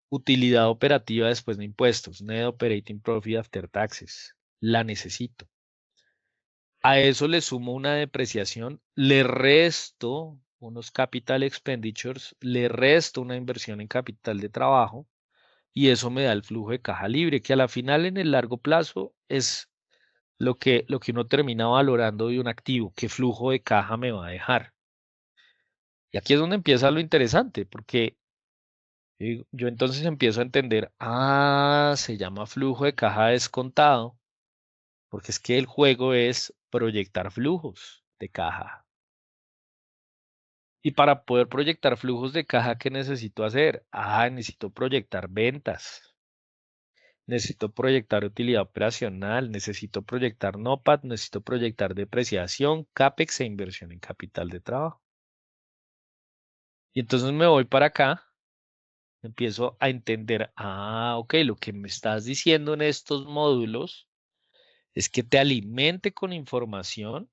S1: Utilidad operativa después de impuestos, Net Operating Profit After Taxes. La necesito. A eso le sumo una depreciación, le resto unos capital expenditures, le resto una inversión en capital de trabajo y eso me da el flujo de caja libre, que a la final en el largo plazo es lo que uno termina valorando de un activo, qué flujo de caja me va a dejar. Y aquí es donde empieza lo interesante, porque yo entonces empiezo a entender, se llama flujo de caja descontado, porque es que el juego es proyectar flujos de caja. Y para poder proyectar flujos de caja, ¿qué necesito hacer? Necesito proyectar ventas, necesito proyectar utilidad operacional, necesito proyectar NOPAT, necesito proyectar depreciación, CAPEX e inversión en capital de trabajo. Y entonces me voy para acá, empiezo a entender, ok, lo que me estás diciendo en estos módulos es que te alimente con información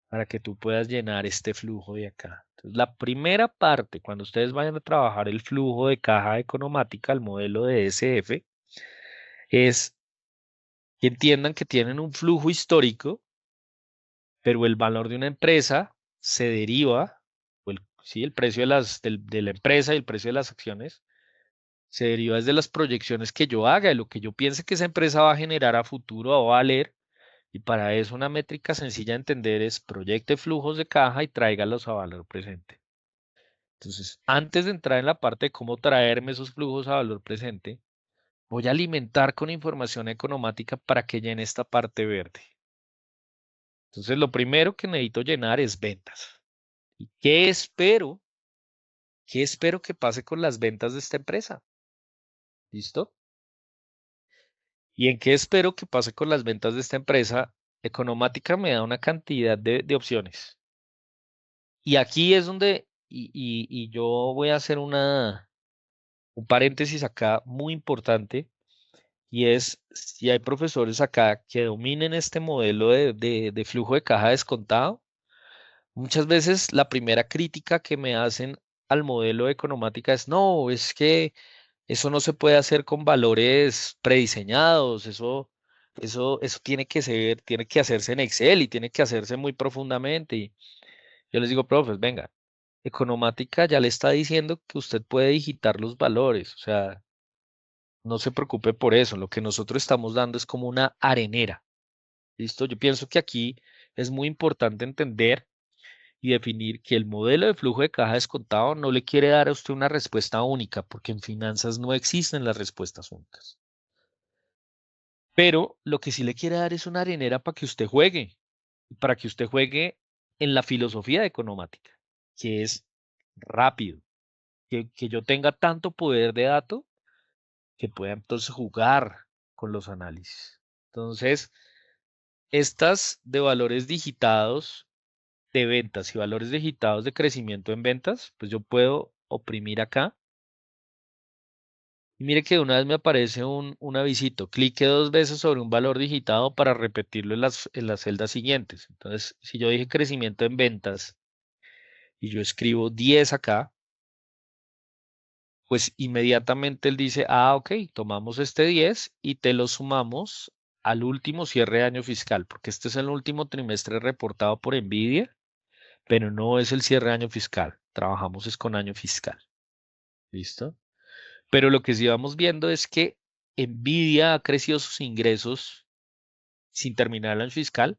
S1: para que tú puedas llenar este flujo de acá. Entonces, la primera parte, cuando ustedes vayan a trabajar el flujo de caja economática, el modelo de SF, es que entiendan que tienen un flujo histórico, pero el valor de una empresa se deriva, sí, el precio de la empresa y el precio de las acciones se deriva desde las proyecciones que yo haga, de lo que yo piense que esa empresa va a generar a futuro o va a valer. Y para eso una métrica sencilla de entender es proyecte flujos de caja y tráigalos a valor presente. Entonces, antes de entrar en la parte de cómo traerme esos flujos a valor presente, voy a alimentar con información economática para que llene esta parte verde. Entonces, lo primero que necesito llenar es ventas. ¿Y qué espero? ¿Qué espero que pase con las ventas de esta empresa? ¿Listo? ¿Y en qué espero que pase con las ventas de esta empresa? Economática me da una cantidad de opciones. Y aquí es donde, y yo voy a hacer un paréntesis acá muy importante, y es si hay profesores acá que dominen este modelo de flujo de caja descontado, muchas veces la primera crítica que me hacen al modelo de economática es, no, es que eso no se puede hacer con valores prediseñados, eso tiene que hacerse en Excel y tiene que hacerse muy profundamente. Y yo les digo, profes, venga, economática ya le está diciendo que usted puede digitar los valores, o sea, no se preocupe por eso. Lo que nosotros estamos dando es como una arenera. ¿Listo? Yo pienso que aquí es muy importante entender y definir que el modelo de flujo de caja descontado no le quiere dar a usted una respuesta única, porque en finanzas no existen las respuestas únicas. Pero lo que sí le quiere dar es una arenera para que usted juegue en la filosofía de economática, que es rápido, que yo tenga tanto poder de dato que pueda entonces jugar con los análisis. Entonces, estas de valores digitados de ventas y valores digitados de crecimiento en ventas, pues yo puedo oprimir acá. Y mire que una vez me aparece un avisito. Clique 2 veces sobre un valor digitado para repetirlo en las celdas siguientes. Entonces, si yo dije crecimiento en ventas y yo escribo 10 acá, pues inmediatamente él dice, ok, tomamos este 10 y te lo sumamos al último cierre de año fiscal, porque este es el último trimestre reportado por NVIDIA, pero no es el cierre de año fiscal. Trabajamos es con año fiscal. ¿Listo? Pero lo que sí vamos viendo es que NVIDIA ha crecido sus ingresos sin terminar el año fiscal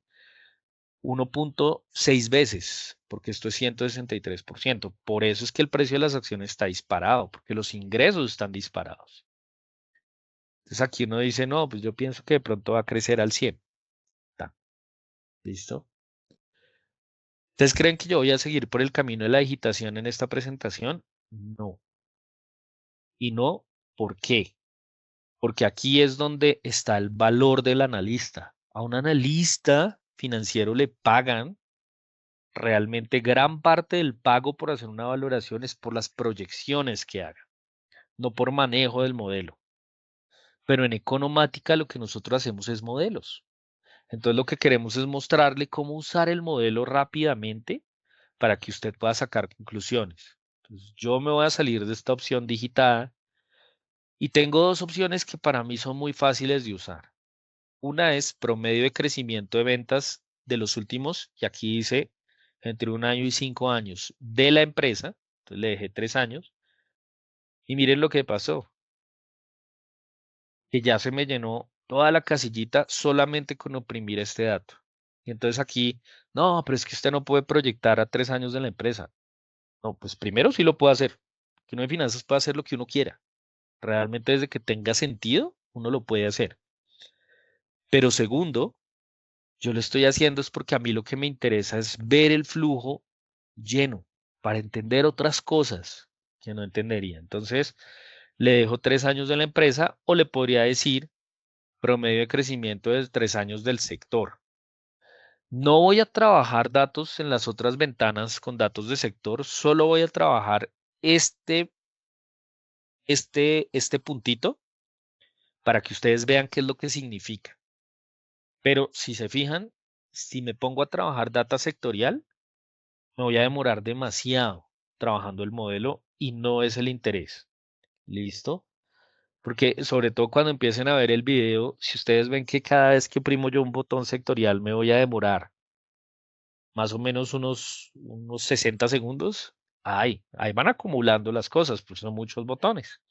S1: 1.6 veces, porque esto es 163%. Por eso es que el precio de las acciones está disparado, porque los ingresos están disparados. Entonces aquí uno dice, no, pues yo pienso que de pronto va a crecer al 100. Ta, ¿listo? ¿Ustedes creen que yo voy a seguir por el camino de la digitación en esta presentación? No. Y no, ¿por qué? Porque aquí es donde está el valor del analista. A un analista financiero le pagan realmente gran parte del pago por hacer una valoración es por las proyecciones que haga, no por manejo del modelo. Pero en economática lo que nosotros hacemos es modelos. Entonces lo que queremos es mostrarle cómo usar el modelo rápidamente para que usted pueda sacar conclusiones. Entonces, yo me voy a salir de esta opción digitada Y tengo dos opciones que para mí son muy fáciles de usar. Una es promedio de crecimiento de ventas de los últimos, y aquí dice entre 1 año y 5 años de la empresa. Entonces le dejé 3 años. Y miren lo que pasó, que ya se me llenó toda la casillita solamente con oprimir este dato. Y entonces aquí, no, pero es que usted no puede proyectar a 3 años de la empresa. No, pues primero sí lo puede hacer. Que uno de finanzas puede hacer lo que uno quiera. Realmente desde que tenga sentido, uno lo puede hacer. Pero segundo, yo lo estoy haciendo es porque a mí lo que me interesa es ver el flujo lleno para entender otras cosas que no entendería. Entonces, le dejo 3 años de la empresa o le podría decir promedio de crecimiento de 3 años del sector. No voy a trabajar datos en las otras ventanas con datos de sector, solo voy a trabajar este, este puntito para que ustedes vean qué es lo que significa. Pero si se fijan, si me pongo a trabajar data sectorial, me voy a demorar demasiado trabajando el modelo y no es el interés. ¿Listo? Porque sobre todo cuando empiecen a ver el video, si ustedes ven que cada vez que oprimo yo un botón sectorial me voy a demorar más o menos unos 60 segundos, ahí van acumulando las cosas, pues son muchos botones.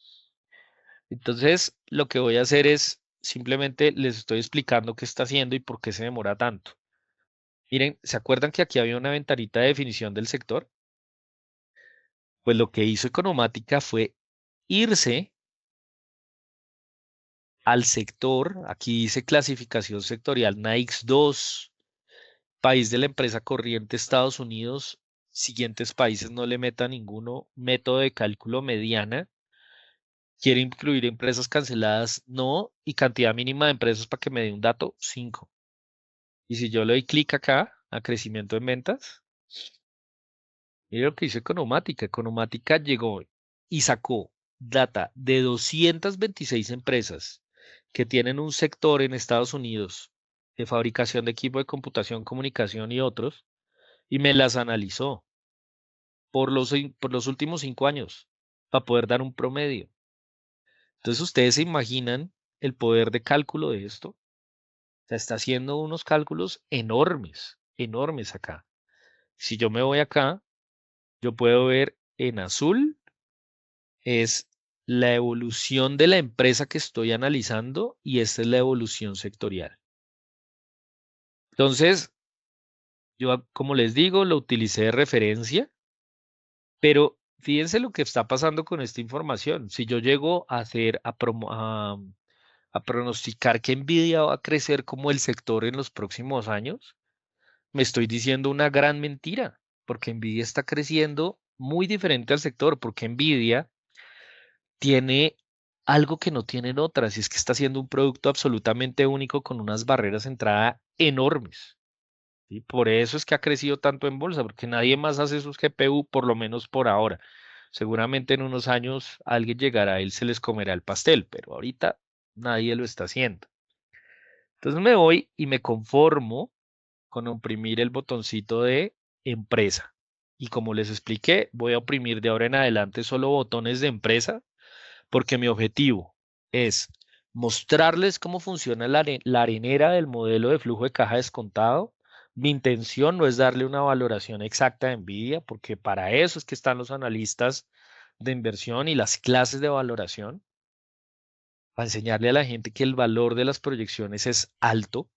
S1: Entonces, lo que voy a hacer es simplemente les estoy explicando qué está haciendo y por qué se demora tanto. Miren, ¿se acuerdan que aquí había una ventanita de definición del sector? Pues lo que hizo Economática fue irse al sector, aquí dice clasificación sectorial NAICS 2, país de la empresa corriente Estados Unidos, siguientes países no le meta ninguno, método de cálculo mediana, quiere incluir empresas canceladas, no, y cantidad mínima de empresas para que me dé un dato, 5. Y si yo le doy clic acá a crecimiento en ventas, mire lo que hizo Economática. Economática llegó y sacó data de 226 empresas que tienen un sector en Estados Unidos de fabricación de equipo de computación, comunicación y otros, y me las analizó por los últimos 5 años para poder dar un promedio. Entonces, ustedes se imaginan el poder de cálculo de esto. O sea, está haciendo unos cálculos enormes, enormes acá. Si yo me voy acá, yo puedo ver en azul es la evolución de la empresa que estoy analizando y esta es la evolución sectorial. Entonces, yo, como les digo, lo utilicé de referencia, pero fíjense lo que está pasando con esta información. Si yo llego a hacer, a pronosticar que Nvidia va a crecer como el sector en los próximos años, me estoy diciendo una gran mentira, porque Nvidia está creciendo muy diferente al sector, porque Nvidia tiene algo que no tienen otras, y es que está haciendo un producto absolutamente único con unas barreras de entrada enormes. ¿Sí? Por eso es que ha crecido tanto en bolsa, porque nadie más hace sus GPU, por lo menos por ahora. Seguramente en unos años alguien llegará, él se les comerá el pastel, pero ahorita nadie lo está haciendo. Entonces me voy y me conformo con oprimir el botoncito de empresa. Y como les expliqué, voy a oprimir de ahora en adelante solo botones de empresa porque mi objetivo es mostrarles cómo funciona la arenera del modelo de flujo de caja descontado. Mi intención no es darle una valoración exacta de Nvidia, porque para eso es que están los analistas de inversión y las clases de valoración, para enseñarle a la gente que el valor de las proyecciones es alto,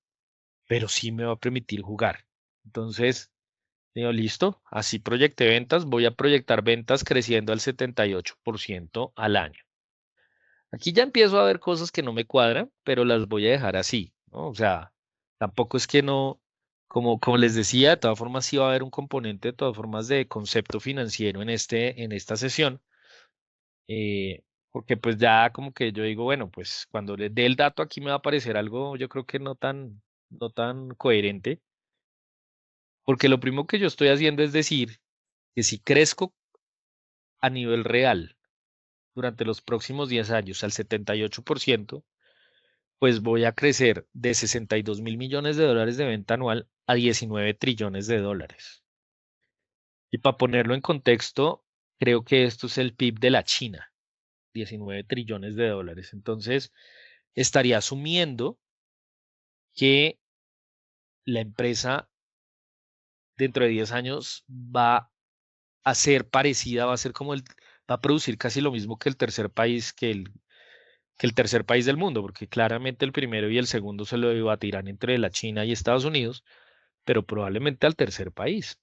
S1: pero sí me va a permitir jugar. Entonces, digo, listo, así proyecté ventas, voy a proyectar ventas creciendo al 78% al año. Aquí ya empiezo a ver cosas que no me cuadran, pero las voy a dejar así, ¿no? O sea, tampoco es que no, como les decía, de todas formas sí va a haber un componente, de todas formas, de concepto financiero en esta sesión, porque pues ya como que yo digo, bueno, pues cuando le dé el dato aquí me va a aparecer algo, yo creo que no tan coherente, porque lo primero que yo estoy haciendo es decir que si crezco a nivel real durante los próximos 10 años al 78%, pues voy a crecer de 62.000 millones de dólares de venta anual a 19 trillones de dólares. Y para ponerlo en contexto, creo que esto es el PIB de la China. 19 trillones de dólares. Entonces, estaría asumiendo que la empresa dentro de 10 años va a ser parecida, va a ser como va a producir casi lo mismo que el tercer país, que el tercer país del mundo, porque claramente el primero y el segundo se lo debatirán entre la China y Estados Unidos, pero probablemente al tercer país.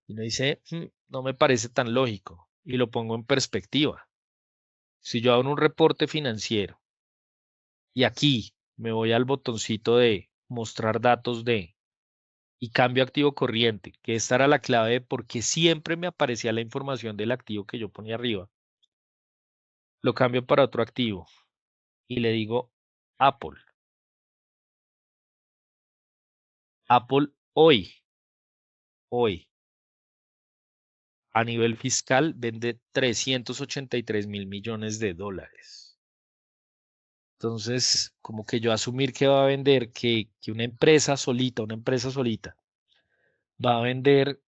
S1: Y uno dice, no me parece tan lógico. Y lo pongo en perspectiva. Si yo hago un reporte financiero y aquí me voy al botoncito de mostrar datos de y cambio activo corriente, que esta era la clave de por qué siempre me aparecía la información del activo que yo ponía arriba, lo cambio para otro activo y le digo Apple. Apple hoy, a nivel fiscal, vende 383.000 millones de dólares. Entonces, como que yo asumir que va a vender, que una empresa solita, va a vender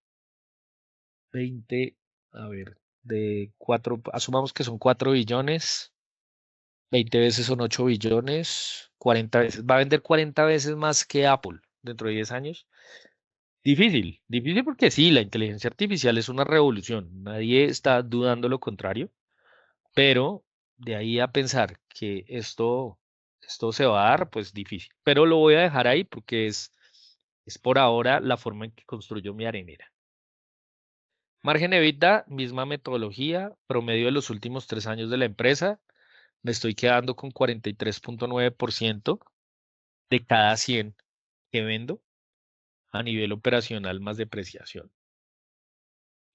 S1: 20, a ver, de 4, asumamos que son 4 billones, 20 veces son 8 billones, 40 veces, va a vender 40 veces más que Apple dentro de 10 años. Difícil, difícil porque sí, la inteligencia artificial es una revolución, nadie está dudando lo contrario, pero de ahí a pensar que esto se va a dar, pues difícil. Pero lo voy a dejar ahí porque es por ahora la forma en que construyo mi arenera. Margen EBITDA, misma metodología, promedio de los últimos 3 años de la empresa, me estoy quedando con 43.9% de cada 100 que vendo a nivel operacional más depreciación.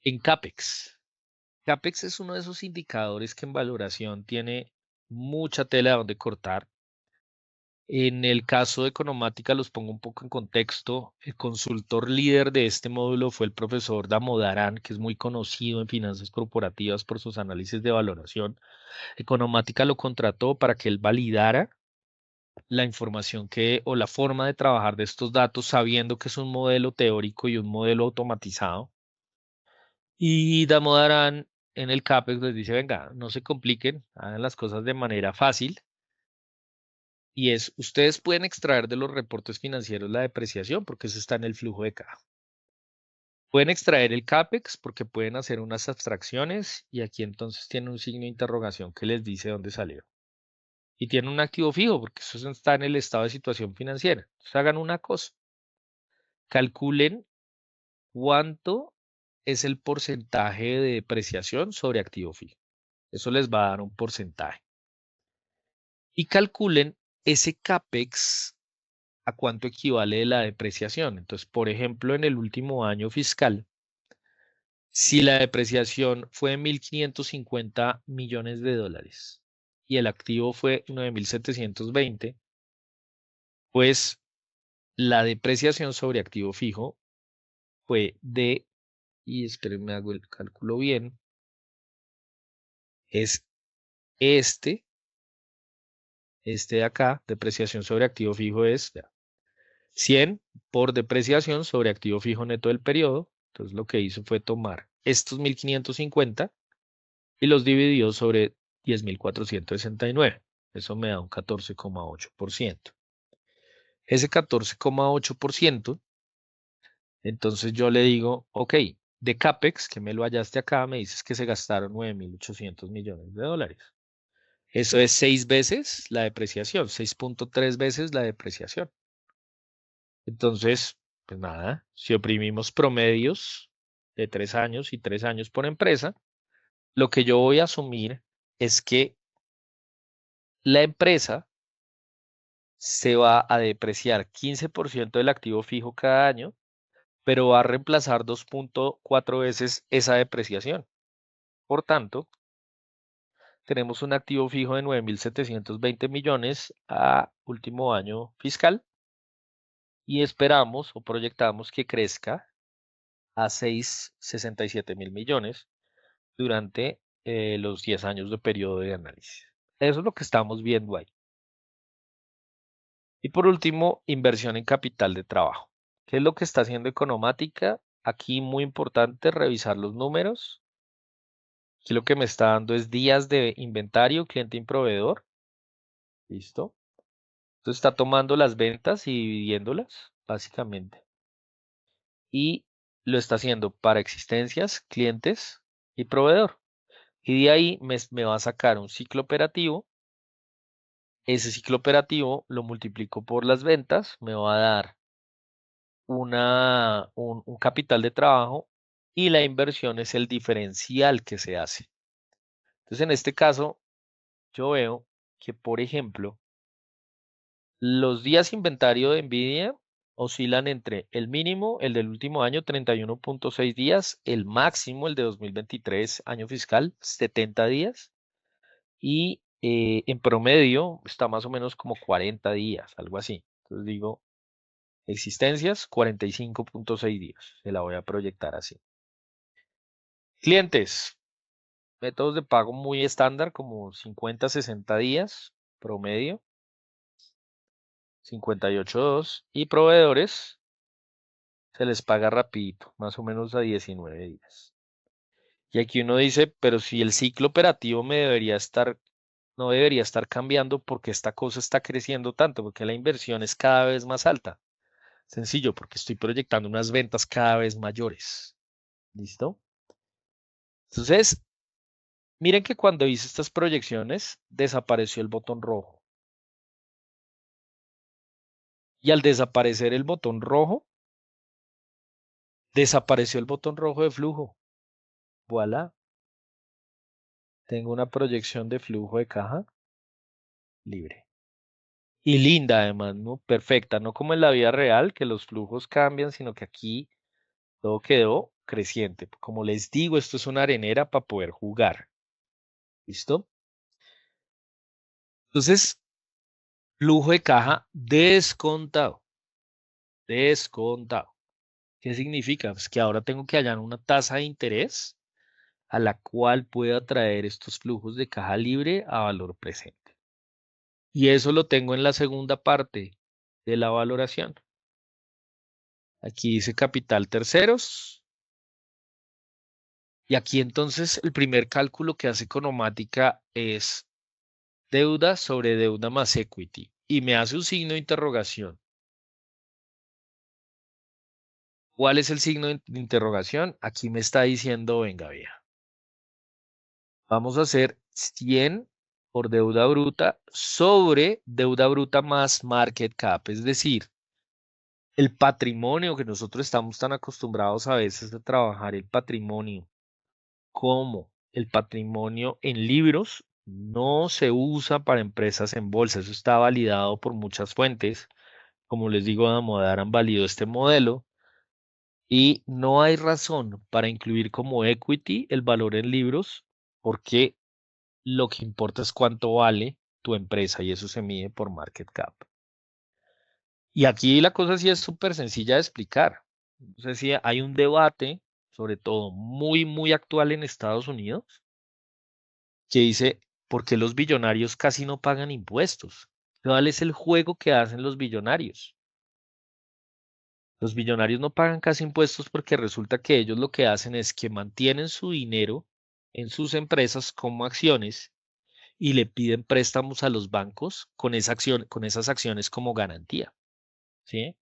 S1: En CAPEX. CAPEX es uno de esos indicadores que en valoración tiene mucha tela de donde cortar. En el caso de Economática los pongo un poco en contexto. El consultor líder de este módulo fue el profesor Damodaran, que es muy conocido en finanzas corporativas por sus análisis de valoración. Economática lo contrató para que él validara la información o la forma de trabajar de estos datos, sabiendo que es un modelo teórico y un modelo automatizado. Y Damodaran en el CAPEX les dice, venga, no se compliquen, hagan las cosas de manera fácil. Y ustedes pueden extraer de los reportes financieros la depreciación porque eso está en el flujo de caja. Pueden extraer el CAPEX porque pueden hacer unas abstracciones y aquí entonces tienen un signo de interrogación que les dice dónde salió. Y tienen un activo fijo porque eso está en el estado de situación financiera. Entonces hagan una cosa, calculen cuánto es el porcentaje de depreciación sobre activo fijo. Eso les va a dar un porcentaje. Y calculen ese CAPEX a cuánto equivale la depreciación. Entonces, por ejemplo, en el último año fiscal, si la depreciación fue de 1.550 millones de dólares y el activo fue 9.720, pues la depreciación sobre activo fijo fue y espérenme, hago el cálculo bien, es este de acá, depreciación sobre activo fijo es 100 por depreciación sobre activo fijo neto del periodo. Entonces lo que hizo fue tomar estos 1.550 y los dividió sobre 10.469. Eso me da un 14,8%. Ese 14,8%, entonces yo le digo, ok, de CAPEX, que me lo hallaste acá, me dices que se gastaron 9.800 millones de dólares. Eso es 6 veces la depreciación, 6.3 veces la depreciación. Entonces, pues nada, si oprimimos promedios de 3 años y 3 años por empresa, lo que yo voy a asumir es que la empresa se va a depreciar 15% del activo fijo cada año, pero va a reemplazar 2.4 veces esa depreciación. Por tanto, tenemos un activo fijo de 9.720 millones a último año fiscal y esperamos o proyectamos que crezca a 667.000 millones durante los 10 años de periodo de análisis. Eso es lo que estamos viendo ahí. Y por último, inversión en capital de trabajo. ¿Qué es lo que está haciendo Economática? Aquí muy importante revisar los números. Aquí lo que me está dando es días de inventario, cliente y proveedor. ¿Listo? Entonces está tomando las ventas y dividiéndolas, básicamente. Y lo está haciendo para existencias, clientes y proveedor. Y de ahí me va a sacar un ciclo operativo. Ese ciclo operativo lo multiplico por las ventas, me va a dar un capital de trabajo y la inversión es el diferencial que se hace. Entonces, en este caso, yo veo que, por ejemplo, los días inventario de NVIDIA oscilan entre el mínimo, el del último año, 31.6 días, el máximo, el de 2023, año fiscal, 70 días, y en promedio está más o menos como 40 días, algo así. Entonces digo, existencias, 45.6 días. Se la voy a proyectar así. Clientes, métodos de pago muy estándar, como 50, 60 días promedio, 58.2. Y proveedores, se les paga rapidito, más o menos a 19 días. Y aquí uno dice, pero si el ciclo operativo no debería estar cambiando porque esta cosa está creciendo tanto, porque la inversión es cada vez más alta. Sencillo, porque estoy proyectando unas ventas cada vez mayores. ¿Listo? Entonces, miren que cuando hice estas proyecciones, desapareció el botón rojo. Y al desaparecer el botón rojo, desapareció el botón rojo de flujo. Voilà. Tengo una proyección de flujo de caja libre. Y linda además, ¿no? Perfecta, no como en la vida real, que los flujos cambian, sino que aquí todo quedó creciente. Como les digo, esto es una arenera para poder jugar. ¿Listo? Entonces, flujo de caja descontado. Descontado. ¿Qué significa? Pues que ahora tengo que hallar una tasa de interés a la cual pueda traer estos flujos de caja libre a valor presente. Y eso lo tengo en la segunda parte de la valoración. Aquí dice capital terceros. Y aquí entonces el primer cálculo que hace Economática es deuda sobre deuda más equity. Y me hace un signo de interrogación. ¿Cuál es el signo de interrogación? Aquí me está diciendo, venga, vea. Vamos a hacer 100 por deuda bruta sobre deuda bruta más market cap. Es decir, el patrimonio que nosotros estamos tan acostumbrados a veces a trabajar el patrimonio como el patrimonio en libros no se usa para empresas en bolsa. Eso está validado por muchas fuentes. Como les digo, Damodar han validado este modelo y no hay razón para incluir como equity el valor en libros porque lo que importa es cuánto vale tu empresa y eso se mide por market cap. Y aquí la cosa sí es súper sencilla de explicar. Entonces, sí, hay un debate, sobre todo muy, muy actual en Estados Unidos, que dice, ¿por qué los billonarios casi no pagan impuestos? ¿Cuál es el juego que hacen los billonarios? Los billonarios no pagan casi impuestos porque resulta que ellos lo que hacen es que mantienen su dinero en sus empresas como acciones y le piden préstamos a los bancos con esa acción, con esas acciones como garantía, ¿sí?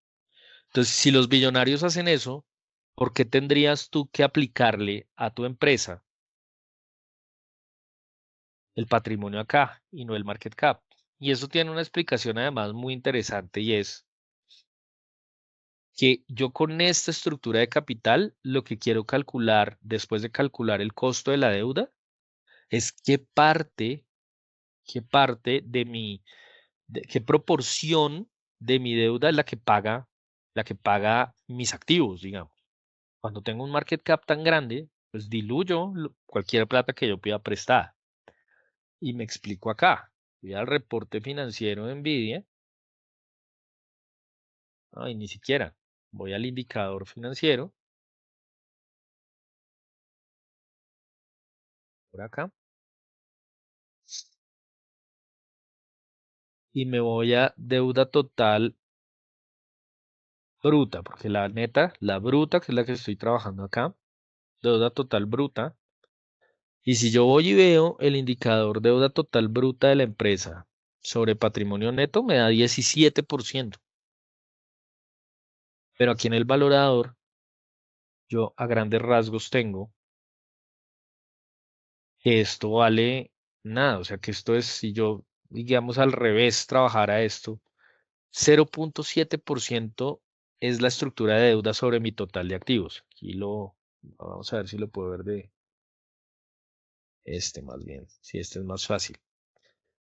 S1: Entonces, si los billonarios hacen eso, ¿por qué tendrías tú que aplicarle a tu empresa el patrimonio acá y no el market cap? Y eso tiene una explicación además muy interesante y es que yo con esta estructura de capital lo que quiero calcular después de calcular el costo de la deuda es qué parte qué proporción de mi deuda es la que paga mis activos, digamos. Cuando tengo un market cap tan grande, pues diluyo cualquier plata que yo pida prestada. Y me explico acá. Voy al reporte financiero de Nvidia. Ay, ni siquiera. Voy al indicador financiero, por acá, y me voy a deuda total bruta, porque la neta, la bruta, que es la que estoy trabajando acá, deuda total bruta, Y si yo voy y veo el indicador deuda total bruta de la empresa sobre patrimonio neto, me da 17%. Pero aquí en el valorador, yo a grandes rasgos tengo que esto vale nada. O sea que esto es, si yo, digamos, al revés trabajara esto, 0,7% es la estructura de deuda sobre mi total de activos. Aquí vamos a ver si lo puedo ver de este más bien, si este es más fácil.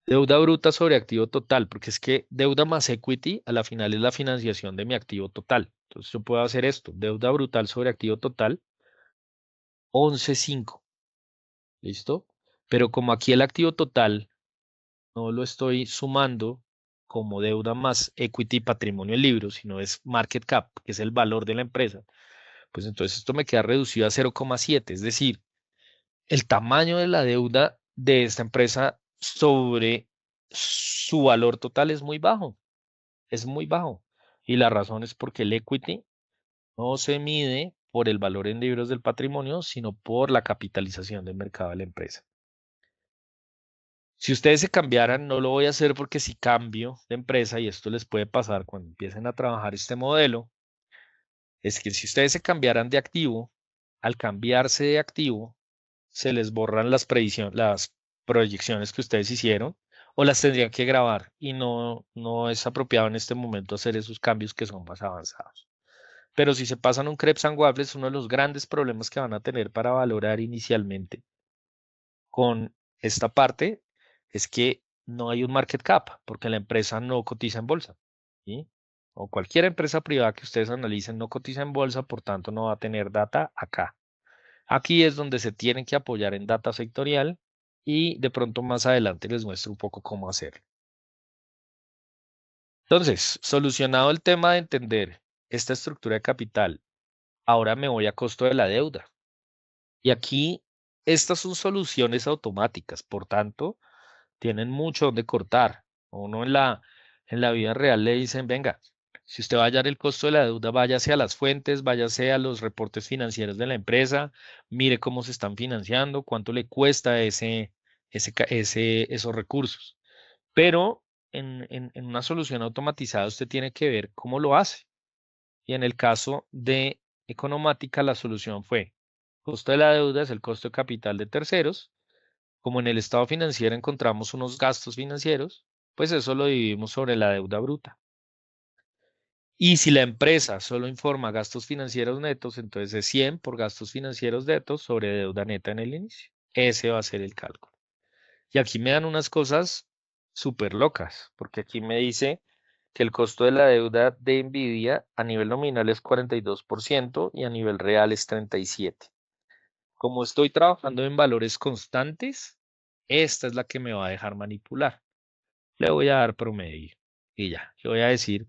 S1: Deuda bruta sobre activo total, porque es que deuda más equity a la final es la financiación de mi activo total. Entonces yo puedo hacer esto, deuda brutal sobre activo total, 11,5. ¿Listo? Pero como aquí el activo total no lo estoy sumando como deuda más equity patrimonio en libros, sino es market cap, que es el valor de la empresa, pues entonces esto me queda reducido a 0,7. Es decir, el tamaño de la deuda de esta empresa sobre su valor total es muy bajo, es muy bajo. Y la razón es porque el equity no se mide por el valor en libros del patrimonio, sino por la capitalización del mercado de la empresa. Si ustedes se cambiaran, no lo voy a hacer porque si cambio de empresa, y esto les puede pasar cuando empiecen a trabajar este modelo, es que si ustedes se cambiaran de activo, al cambiarse de activo, se les borran las proyecciones que ustedes hicieron o las tendrían que grabar y no es apropiado en este momento hacer esos cambios que son más avanzados. Pero si se pasan un Krebs and Waffles, uno de los grandes problemas que van a tener para valorar inicialmente con esta parte es que no hay un market cap porque la empresa no cotiza en bolsa. ¿Sí? O cualquier empresa privada que ustedes analicen no cotiza en bolsa, por tanto no va a tener data acá. Aquí es donde se tienen que apoyar en data sectorial y de pronto más adelante les muestro un poco cómo hacerlo. Entonces, solucionado el tema de entender esta estructura de capital, ahora me voy a costo de la deuda. Y aquí estas son soluciones automáticas, por tanto, tienen mucho donde cortar. Uno en la vida real le dicen, venga, si usted va a hallar el costo de la deuda, váyase a las fuentes, váyase a los reportes financieros de la empresa, mire cómo se están financiando, cuánto le cuesta esos recursos. Pero en una solución automatizada usted tiene que ver cómo lo hace. Y en el caso de Economática, la solución fue, costo de la deuda es el costo de capital de terceros. Como en el estado financiero encontramos unos gastos financieros, pues eso lo dividimos sobre la deuda bruta. Y si la empresa solo informa gastos financieros netos, entonces es 100 por gastos financieros netos sobre deuda neta en el inicio. Ese va a ser el cálculo. Y aquí me dan unas cosas súper locas, porque aquí me dice que el costo de la deuda de Nvidia a nivel nominal es 42% y a nivel real es 37%. Como estoy trabajando en valores constantes, esta es la que me va a dejar manipular. Le voy a dar promedio y ya, le voy a decir,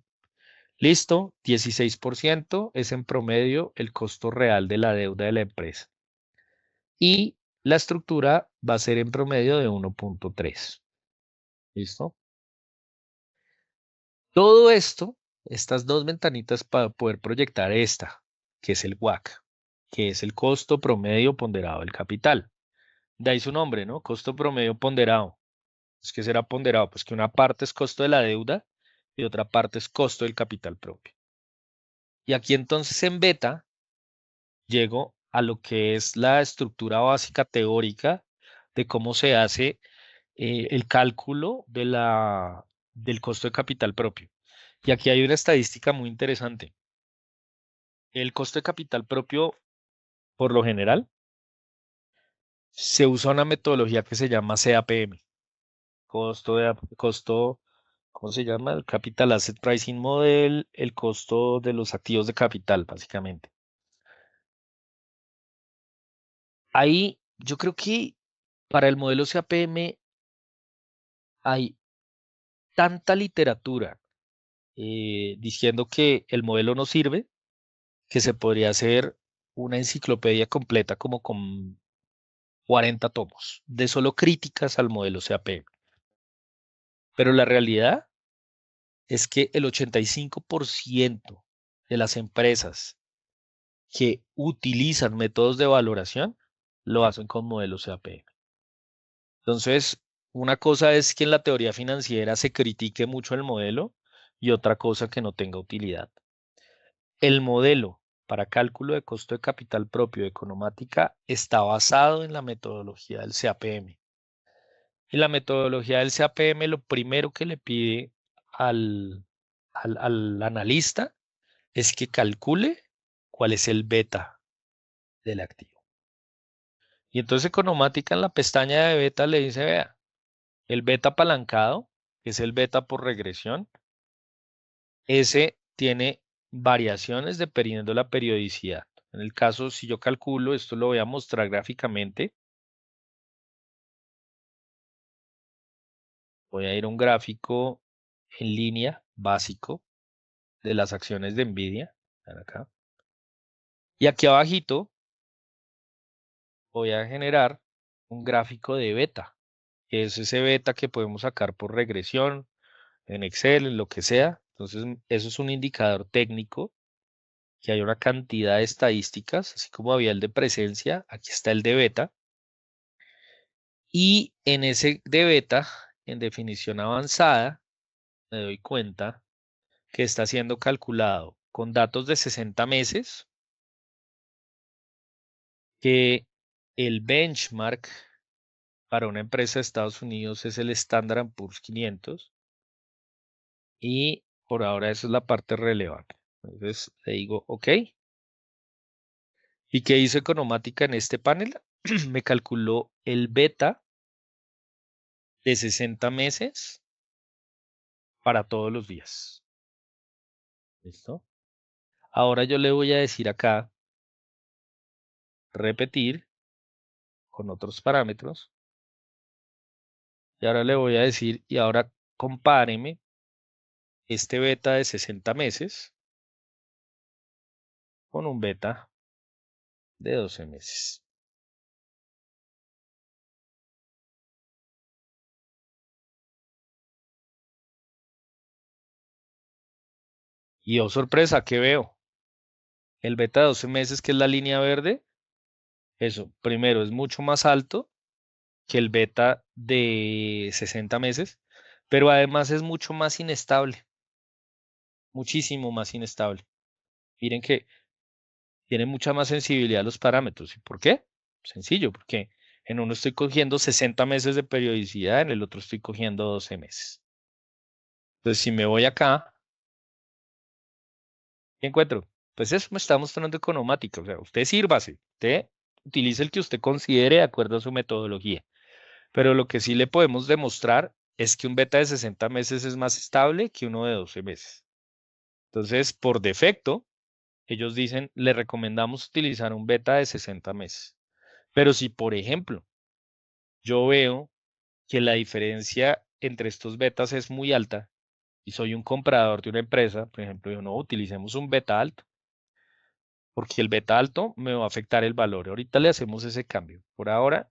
S1: listo, 16% es en promedio el costo real de la deuda de la empresa. Y la estructura va a ser en promedio de 1,3. ¿Listo? Todo esto, estas dos ventanitas para poder proyectar esta, que es el WACC, que es el costo promedio ponderado del capital. De ahí su nombre, ¿no? Costo promedio ponderado. Es que será ponderado, pues que una parte es costo de la deuda y otra parte es costo del capital propio. Y aquí entonces en beta llego a lo que es la estructura básica teórica de cómo se hace el cálculo del costo de capital propio. Y aquí hay una estadística muy interesante. El costo de capital propio, por lo general, se usa una metodología que se llama CAPM, costo, ¿cómo se llama? El Capital Asset Pricing Model, el costo de los activos de capital, básicamente. Ahí yo creo que para el modelo CAPM hay tanta literatura diciendo que el modelo no sirve, que se podría hacer una enciclopedia completa como con 40 tomos de solo críticas al modelo CAPM. Pero la realidad es que el 85% de las empresas que utilizan métodos de valoración lo hacen con modelos CAPM. Entonces, una cosa es que en la teoría financiera se critique mucho el modelo y otra cosa que no tenga utilidad. El modelo para cálculo de costo de capital propio de Economática está basado en la metodología del CAPM. Y la metodología del CAPM lo primero que le pide al, al analista es que calcule cuál es el beta del activo. Y entonces Economática en la pestaña de beta le dice, vea, el beta apalancado, que es el beta por regresión, ese tiene variaciones dependiendo de la periodicidad. En el caso, si yo calculo, esto lo voy a mostrar gráficamente. Voy a ir a un gráfico en línea básico de las acciones de Nvidia. Acá. Y aquí abajito voy a generar un gráfico de beta, que es ese beta que podemos sacar por regresión, en Excel, en lo que sea. Entonces, eso es un indicador técnico, que hay una cantidad de estadísticas, así como había el de presencia, aquí está el de beta. Y en ese de beta, en definición avanzada, me doy cuenta que está siendo calculado con datos de 60 meses, que el benchmark para una empresa de Estados Unidos es el Standard & Poor's 500 y por ahora esa es la parte relevante. Entonces le digo OK. ¿Y qué hizo Economática en este panel? Me calculó el beta de 60 meses para todos los días. ¿Listo? Ahora yo le voy a decir acá, repetir con otros parámetros. Y ahora le voy a decir, y ahora compáreme este beta de 60 meses con un beta de 12 meses. Y oh sorpresa, ¿qué veo? El beta de 12 meses, que es la línea verde, eso, primero, es mucho más alto que el beta de 60 meses, pero además es mucho más inestable, muchísimo más inestable. Miren que tiene mucha más sensibilidad a los parámetros. ¿Y por qué? Sencillo, porque en uno estoy cogiendo 60 meses de periodicidad, en el otro estoy cogiendo 12 meses. Entonces, si me voy acá, ¿qué encuentro? Pues eso me está mostrando Economática. O sea, usted sírvase, usted utilice el que usted considere de acuerdo a su metodología. Pero lo que sí le podemos demostrar es que un beta de 60 meses es más estable que uno de 12 meses. Entonces, por defecto, ellos dicen, le recomendamos utilizar un beta de 60 meses. Pero si, por ejemplo, yo veo que la diferencia entre estos betas es muy alta y soy un comprador de una empresa, por ejemplo, yo no utilicemos un beta alto, porque el beta alto me va a afectar el valor. Ahorita le hacemos ese cambio. Por ahora,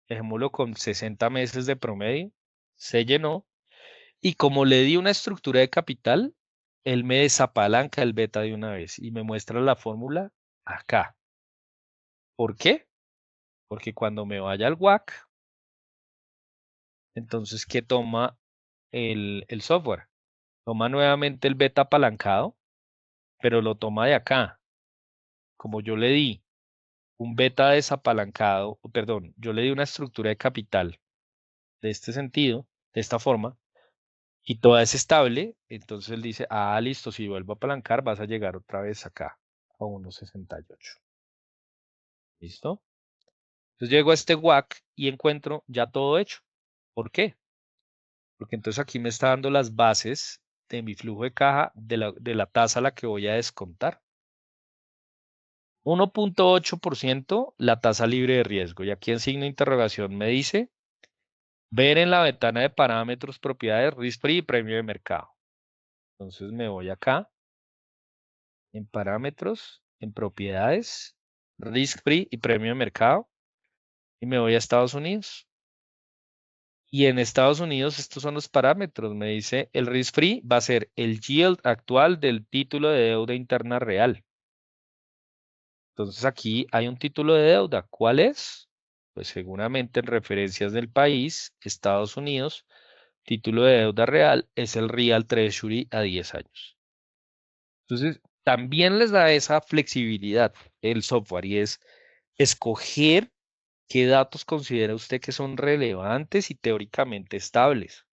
S1: dejémoslo con 60 meses de promedio, se llenó y como le di una estructura de capital, él me desapalanca el beta de una vez y me muestra la fórmula acá. ¿Por qué? Porque cuando me vaya al WACC, entonces, ¿qué toma el software? Toma nuevamente el beta apalancado, pero lo toma de acá. Como yo le di un beta desapalancado, perdón, yo le di una estructura de capital de este sentido, de esta forma, y toda es estable, entonces él dice, ah, listo, si vuelvo a apalancar, vas a llegar otra vez acá, a 1.68. ¿Listo? Entonces llego a este WACC y encuentro ya todo hecho. ¿Por qué? Porque entonces aquí me está dando las bases de mi flujo de caja de la tasa a la que voy a descontar. 1.8% la tasa libre de riesgo. Y aquí en signo de interrogación me dice ver en la ventana de parámetros, propiedades, risk free y premio de mercado. Entonces me voy acá en parámetros, en propiedades, risk free y premio de mercado y me voy a Estados Unidos. Y en Estados Unidos estos son los parámetros. Me dice el risk free va a ser el yield actual del título de deuda interna real. Entonces aquí hay un título de deuda. ¿Cuál es? Pues seguramente en referencias del país, Estados Unidos, título de deuda real es el Real Treasury a 10 años. Entonces, también les da esa flexibilidad el software y es escoger qué datos considera usted que son relevantes y teóricamente estables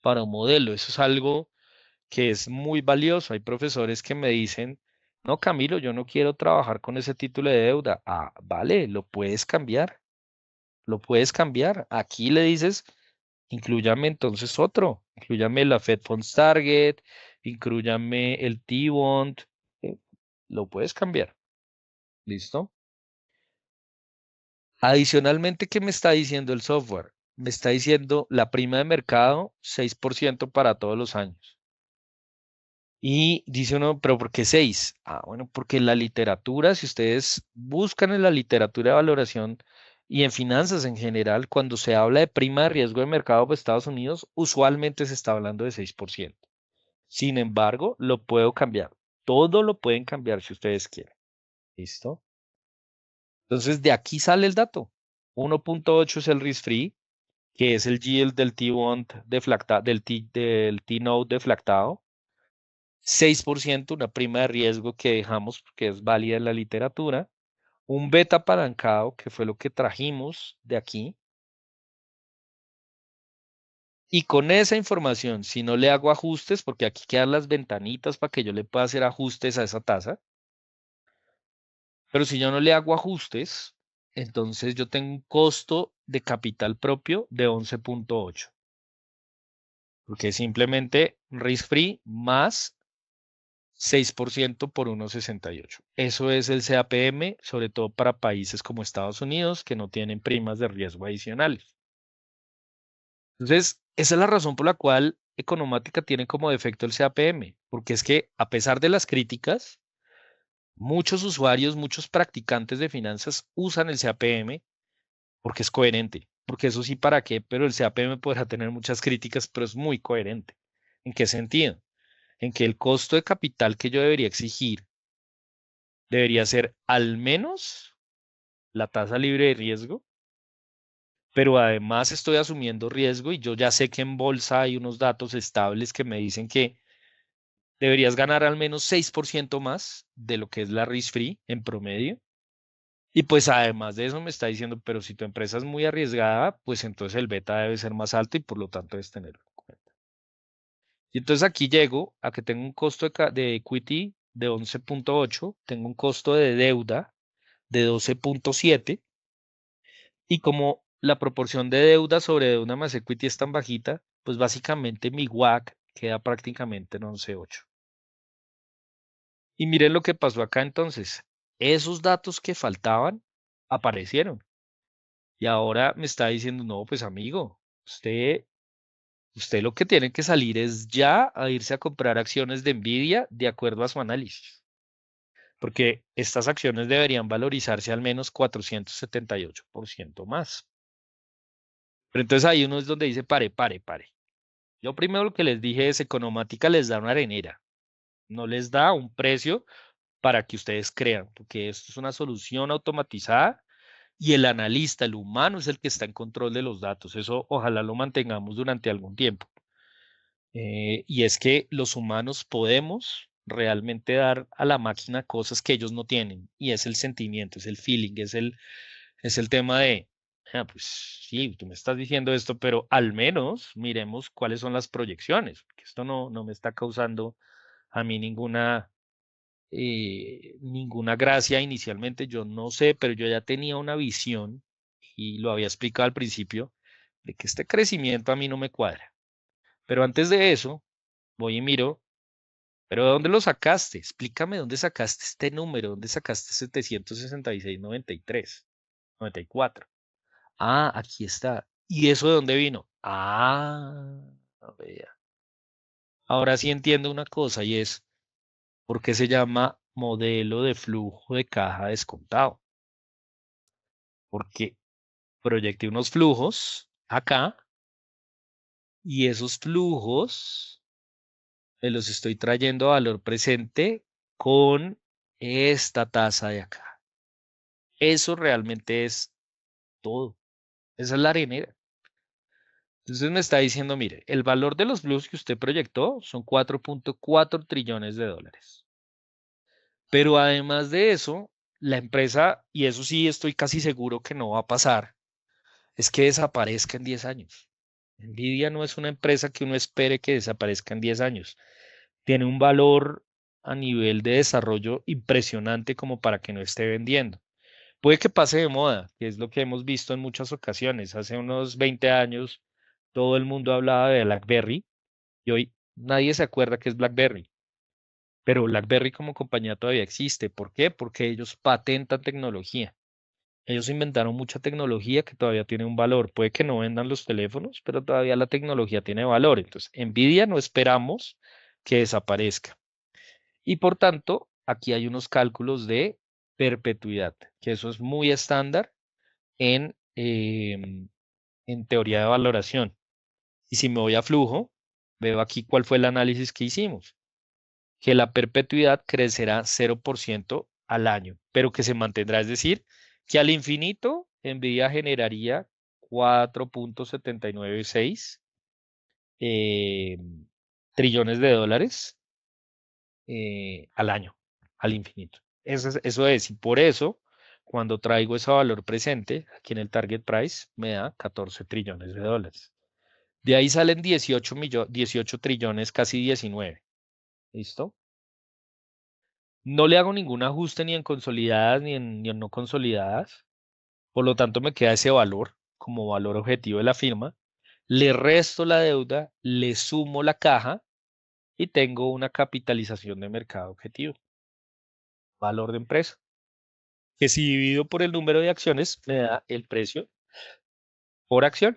S1: para un modelo. Eso es algo que es muy valioso. Hay profesores que me dicen, no, Camilo, yo no quiero trabajar con ese título de deuda. Ah, vale, lo puedes cambiar, lo puedes cambiar. Aquí le dices, inclúyame entonces otro, inclúyame la Fed Funds Target, inclúyame el T-Bond, eh, lo puedes cambiar. ¿Listo? Adicionalmente, ¿qué me está diciendo el software? Me está diciendo la prima de mercado 6% para todos los años. Y dice uno, pero ¿por qué 6? Ah, bueno, porque en la literatura, si ustedes buscan en la literatura de valoración y en finanzas en general, cuando se habla de prima de riesgo de mercado para Estados Unidos, usualmente se está hablando de 6%. Sin embargo, lo puedo cambiar. Todo lo pueden cambiar si ustedes quieren. ¿Listo? Entonces, de aquí sale el dato. 1.8 es el risk free, que es el yield del T-bond del T-note deflactado. 6%, una prima de riesgo que dejamos porque es válida en la literatura, un beta apalancado, que fue lo que trajimos de aquí, y con esa información, si no le hago ajustes, porque aquí quedan las ventanitas para que yo le pueda hacer ajustes a esa tasa, pero si yo no le hago ajustes, entonces yo tengo un costo de capital propio de 11.8, porque es simplemente risk free más 6% por 1.68. Eso es el CAPM, sobre todo para países como Estados Unidos, que no tienen primas de riesgo adicionales. Entonces, esa es la razón por la cual Economática tiene como defecto el CAPM, porque es que a pesar de las críticas, muchos usuarios, muchos practicantes de finanzas usan el CAPM porque es coherente. Porque eso sí, ¿para qué? Pero el CAPM podrá tener muchas críticas, pero es muy coherente. ¿En qué sentido? En que el costo de capital que yo debería exigir debería ser al menos la tasa libre de riesgo, pero además estoy asumiendo riesgo y yo ya sé que en bolsa hay unos datos estables que me dicen que deberías ganar al menos 6% más de lo que es la risk free en promedio. Y pues además de eso me está diciendo, pero si tu empresa es muy arriesgada, pues entonces el beta debe ser más alto y por lo tanto debes tenerlo en cuenta. Y entonces aquí llego a que tengo un costo de equity de 11.8, tengo un costo de deuda de 12.7. Y como la proporción de deuda sobre deuda más equity es tan bajita, pues básicamente mi WACC queda prácticamente en 11.8. Y miren lo que pasó acá entonces. Esos datos que faltaban aparecieron. Y ahora me está diciendo, no, pues amigo, usted lo que tiene que salir es ya a irse a comprar acciones de Nvidia de acuerdo a su análisis. Porque estas acciones deberían valorizarse al menos 478% más. Pero entonces ahí uno es donde dice, pare, pare, pare. Yo primero lo que les dije es, Economática les da una arenera, no les da un precio para que ustedes crean, porque esto es una solución automatizada y el analista, el humano, es el que está en control de los datos. Eso ojalá lo mantengamos durante algún tiempo. Y es que los humanos podemos realmente dar a la máquina cosas que ellos no tienen, y es el sentimiento, es el feeling, es el tema de, pues sí, tú me estás diciendo esto, pero al menos miremos cuáles son las proyecciones, porque esto no me está causando a mí ninguna gracia inicialmente. Yo no sé, pero yo ya tenía una visión y lo había explicado al principio de que este crecimiento a mí no me cuadra. Pero antes de eso, voy y miro, pero ¿de dónde lo sacaste? Explícame dónde sacaste este número, dónde sacaste 766,93, 94. Ah, aquí está. ¿Y eso de dónde vino? Ah, vea. Ahora sí entiendo una cosa y es por qué se llama modelo de flujo de caja descontado. Porque proyecté unos flujos acá y esos flujos me los estoy trayendo a valor presente con esta tasa de acá. Eso realmente es todo. Esa es la arenera. Entonces me está diciendo, mire, el valor de los blues que usted proyectó son 4.4 trillones de dólares. Pero además de eso, la empresa, y eso sí estoy casi seguro que no va a pasar, es que desaparezca en 10 años. Nvidia no es una empresa que uno espere que desaparezca en 10 años. Tiene un valor a nivel de desarrollo impresionante como para que no esté vendiendo. Puede que pase de moda, que es lo que hemos visto en muchas ocasiones. Hace unos 20 años todo el mundo hablaba de BlackBerry y hoy nadie se acuerda que es BlackBerry. Pero BlackBerry como compañía todavía existe. ¿Por qué? Porque ellos patentan tecnología. Ellos inventaron mucha tecnología que todavía tiene un valor. Puede que no vendan los teléfonos, pero todavía la tecnología tiene valor. Entonces, Nvidia no esperamos que desaparezca. Y por tanto, aquí hay unos cálculos de perpetuidad, que eso es muy estándar en teoría de valoración. Y si me voy a flujo, veo aquí cuál fue el análisis que hicimos, que la perpetuidad crecerá 0% al año, pero que se mantendrá, es decir, que al infinito Nvidia generaría 4.796 eh, trillones de dólares al año, al infinito. Eso es, y por eso, cuando traigo ese valor presente, aquí en el target price, me da 14 trillones de dólares. De ahí salen 18 trillones, casi 19. ¿Listo? No le hago ningún ajuste ni en consolidadas ni en no consolidadas. Por lo tanto, me queda ese valor como valor objetivo de la firma. Le resto la deuda, le sumo la caja y tengo una capitalización de mercado objetivo, valor de empresa, que si divido por el número de acciones me da el precio por acción.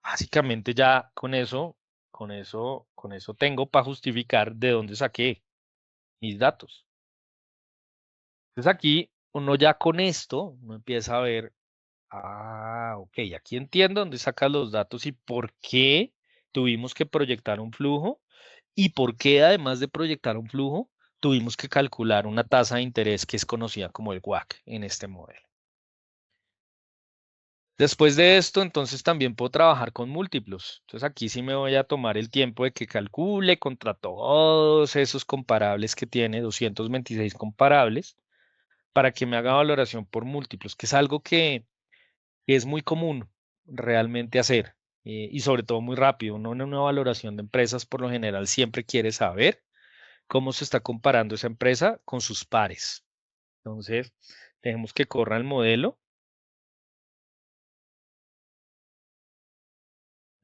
S1: Básicamente ya con eso tengo para justificar de dónde saqué mis datos. Entonces aquí uno ya con esto, uno empieza a ver, ok, aquí entiendo dónde sacas los datos y por qué tuvimos que proyectar un flujo y por qué además de proyectar un flujo, tuvimos que calcular una tasa de interés que es conocida como el WACC en este modelo. Después de esto, entonces también puedo trabajar con múltiplos. Entonces aquí sí me voy a tomar el tiempo de que calcule contra todos esos comparables que tiene, 226 comparables, para que me haga valoración por múltiplos, que es algo que es muy común realmente hacer y sobre todo muy rápido. Uno en una valoración de empresas por lo general siempre quiere saber cómo se está comparando esa empresa con sus pares. Entonces, dejemos que corra el modelo.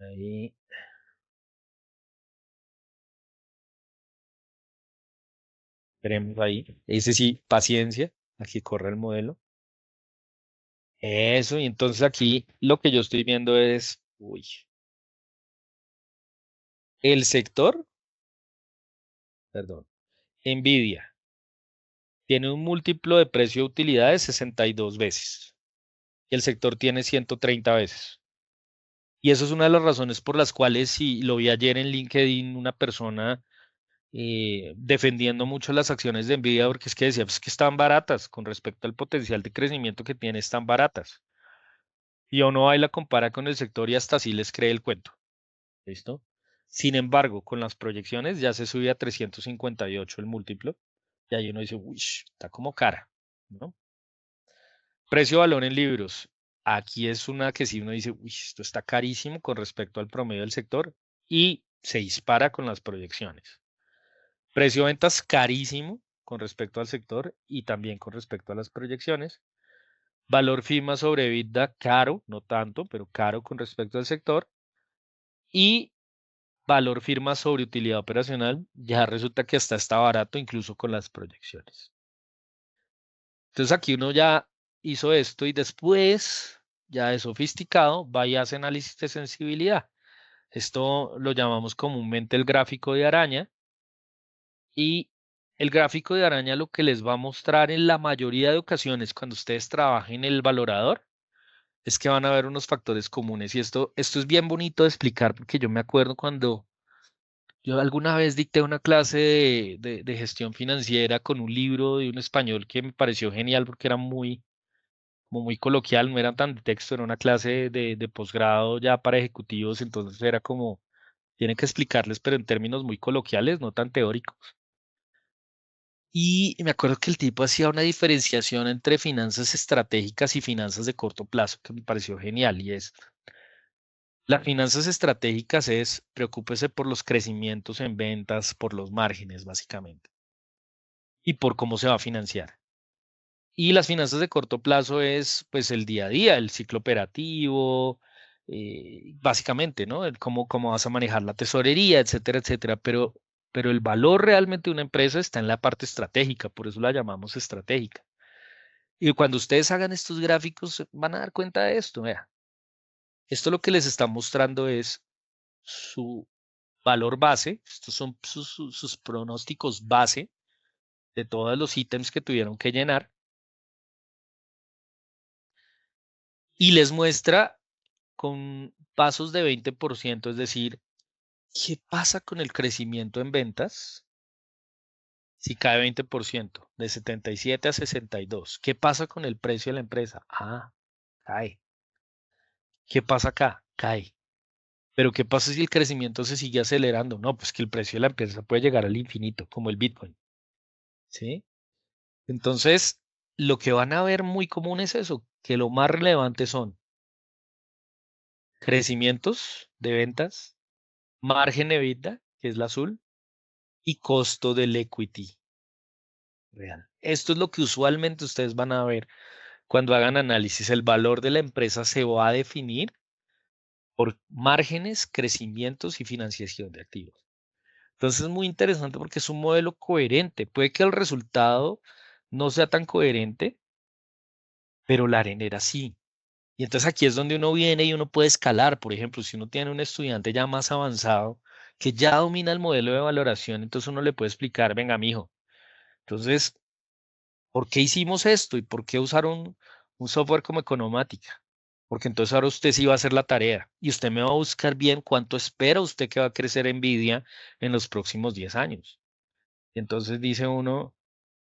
S1: Ahí, veremos ahí. Ese sí, paciencia. Aquí corre el modelo. Eso, y entonces aquí lo que yo estoy viendo es, uy, el sector, perdón, Nvidia, tiene un múltiplo de precio-utilidad de 62 veces. Y el sector tiene 130 veces. Y eso es una de las razones por las cuales, si lo vi ayer en LinkedIn, una persona defendiendo mucho las acciones de Nvidia, porque es que decía pues, que están baratas con respecto al potencial de crecimiento que tiene, están baratas. Y uno va y la compara con el sector y hasta así les cree el cuento. ¿Listo? Sin embargo, con las proyecciones ya se sube a 358 el múltiplo. Y ahí uno dice, uy, está como cara, ¿no? Precio-valor en libros. Aquí es una que sí uno dice, uy, esto está carísimo con respecto al promedio del sector y se dispara con las proyecciones. Precio-ventas carísimo con respecto al sector y también con respecto a las proyecciones. Valor firma sobre EBITDA caro, no tanto, pero caro con respecto al sector. Y valor firma sobre utilidad operacional, ya resulta que hasta está barato incluso con las proyecciones. Entonces aquí uno ya hizo esto y después, ya de sofisticado, va y hace análisis de sensibilidad. Esto lo llamamos comúnmente el gráfico de araña y el gráfico de araña lo que les va a mostrar en la mayoría de ocasiones cuando ustedes trabajen el valorador es que van a ver unos factores comunes y esto es bien bonito de explicar porque yo me acuerdo cuando yo alguna vez dicté una clase de gestión financiera con un libro de un español que me pareció genial porque era muy como muy coloquial, no era tan de texto, era una clase de posgrado ya para ejecutivos, entonces era como, tienen que explicarles, pero en términos muy coloquiales, no tan teóricos. Y me acuerdo que el tipo hacía una diferenciación entre finanzas estratégicas y finanzas de corto plazo, que me pareció genial, y es, las finanzas estratégicas es, preocúpese por los crecimientos en ventas, por los márgenes, básicamente, y por cómo se va a financiar. Y las finanzas de corto plazo es pues el día a día, el ciclo operativo, básicamente, ¿no? El cómo vas a manejar la tesorería, etcétera, etcétera. Pero el valor realmente de una empresa está en la parte estratégica, por eso la llamamos estratégica. Y cuando ustedes hagan estos gráficos, van a dar cuenta de esto. Vea, esto lo que les está mostrando es su valor base, estos son sus pronósticos base de todos los ítems que tuvieron que llenar y les muestra con pasos de 20%, es decir, ¿qué pasa con el crecimiento en ventas si cae 20%, de 77 a 62? ¿Qué pasa con el precio de la empresa? Ah, cae. ¿Qué pasa acá? Cae. Pero ¿qué pasa si el crecimiento se sigue acelerando? No, pues que el precio de la empresa puede llegar al infinito, como el Bitcoin. ¿Sí? Entonces, lo que van a ver muy común es eso, que lo más relevante son crecimientos de ventas, margen de EBITDA, que es la azul, y costo del equity real. Esto es lo que usualmente ustedes van a ver cuando hagan análisis. El valor de la empresa se va a definir por márgenes, crecimientos y financiación de activos. Entonces es muy interesante porque es un modelo coherente. Puede que el resultado no sea tan coherente, pero la arenera sí. Y entonces aquí es donde uno viene y uno puede escalar. Por ejemplo, si uno tiene un estudiante ya más avanzado que ya domina el modelo de valoración, entonces uno le puede explicar, venga, mijo, entonces ¿por qué hicimos esto y por qué usar un software como Economática? Porque entonces ahora usted sí va a hacer la tarea y usted me va a buscar bien cuánto espera usted que va a crecer Nvidia en los próximos 10 años. Y entonces dice uno,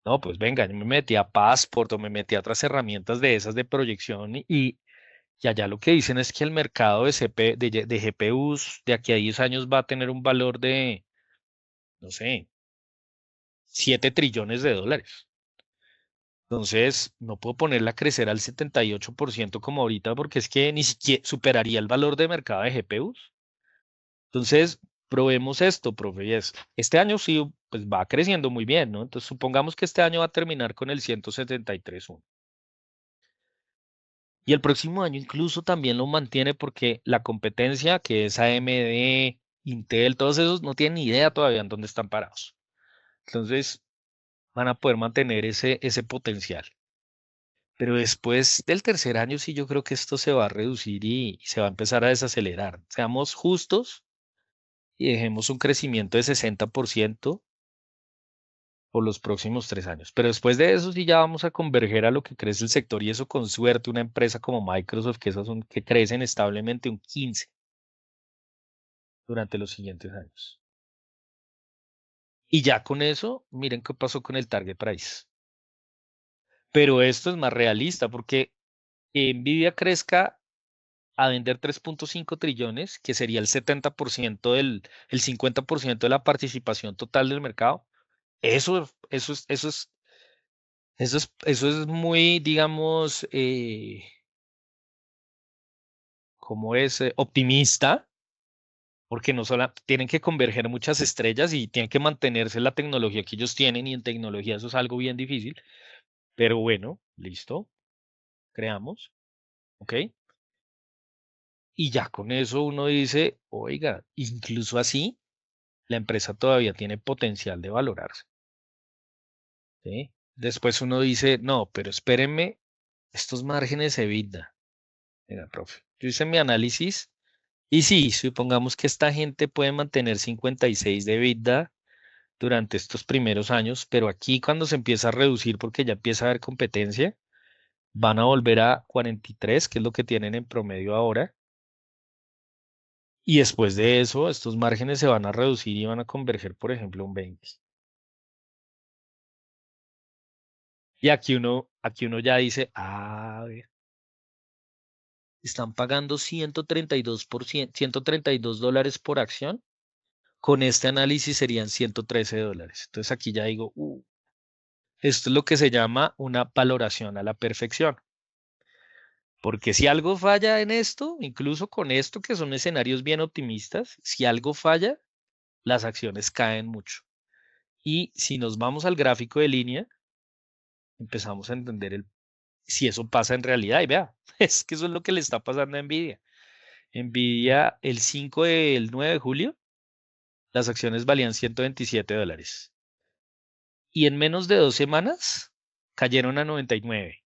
S1: no, pues venga, yo me metí a Passport o me metí a otras herramientas de esas de proyección y allá lo que dicen es que el mercado de, de GPUs de aquí a 10 años va a tener un valor de, no sé, 7 trillones de dólares. Entonces, no puedo ponerla a crecer al 78% como ahorita porque es que ni siquiera superaría el valor de mercado de GPUs. Entonces, probemos esto, profe. Este año sí, pues va creciendo muy bien, ¿no? Entonces, supongamos que este año va a terminar con el 173.1. Y el próximo año incluso también lo mantiene porque la competencia, que es AMD, Intel, todos esos no tienen ni idea todavía en dónde están parados. Entonces, van a poder mantener ese potencial. Pero después del tercer año sí yo creo que esto se va a reducir y se va a empezar a desacelerar. Seamos justos y dejemos un crecimiento de 60% por los próximos 3 años. Pero después de eso sí ya vamos a converger a lo que crece el sector y eso con suerte una empresa como Microsoft, que esas son que crecen establemente un 15 durante los siguientes años. Y ya con eso, miren qué pasó con el target price. Pero esto es más realista porque que Nvidia crezca a vender 3.5 trillones, que sería el 70% el 50% de la participación total del mercado. Eso es muy, digamos, como es optimista, porque no solo tienen que converger muchas estrellas y tienen que mantenerse la tecnología que ellos tienen, y en tecnología eso es algo bien difícil, pero bueno, listo, creamos, ¿ok? Y ya con eso uno dice, oiga, incluso así la empresa todavía tiene potencial de valorarse, ¿sí? Después uno dice, no, pero espérenme, estos márgenes EBITDA. Venga, profe, yo hice mi análisis y sí, supongamos que esta gente puede mantener 56 de EBITDA durante estos primeros años, pero aquí cuando se empieza a reducir porque ya empieza a haber competencia, van a volver a 43, que es lo que tienen en promedio ahora. Y después de eso, estos márgenes se van a reducir y van a converger, por ejemplo, un 20. Y aquí uno ya dice, ah, están pagando $132 por acción. Con este análisis serían $113. Entonces aquí ya digo, esto es lo que se llama una valoración a la perfección. Porque si algo falla en esto, incluso con esto que son escenarios bien optimistas, si algo falla, las acciones caen mucho. Y si nos vamos al gráfico de línea, empezamos a entender si eso pasa en realidad. Y vea, es que eso es lo que le está pasando a Nvidia. Nvidia, el 5 del 9 de julio, las acciones valían $127. Y en menos de 2 semanas cayeron a 99.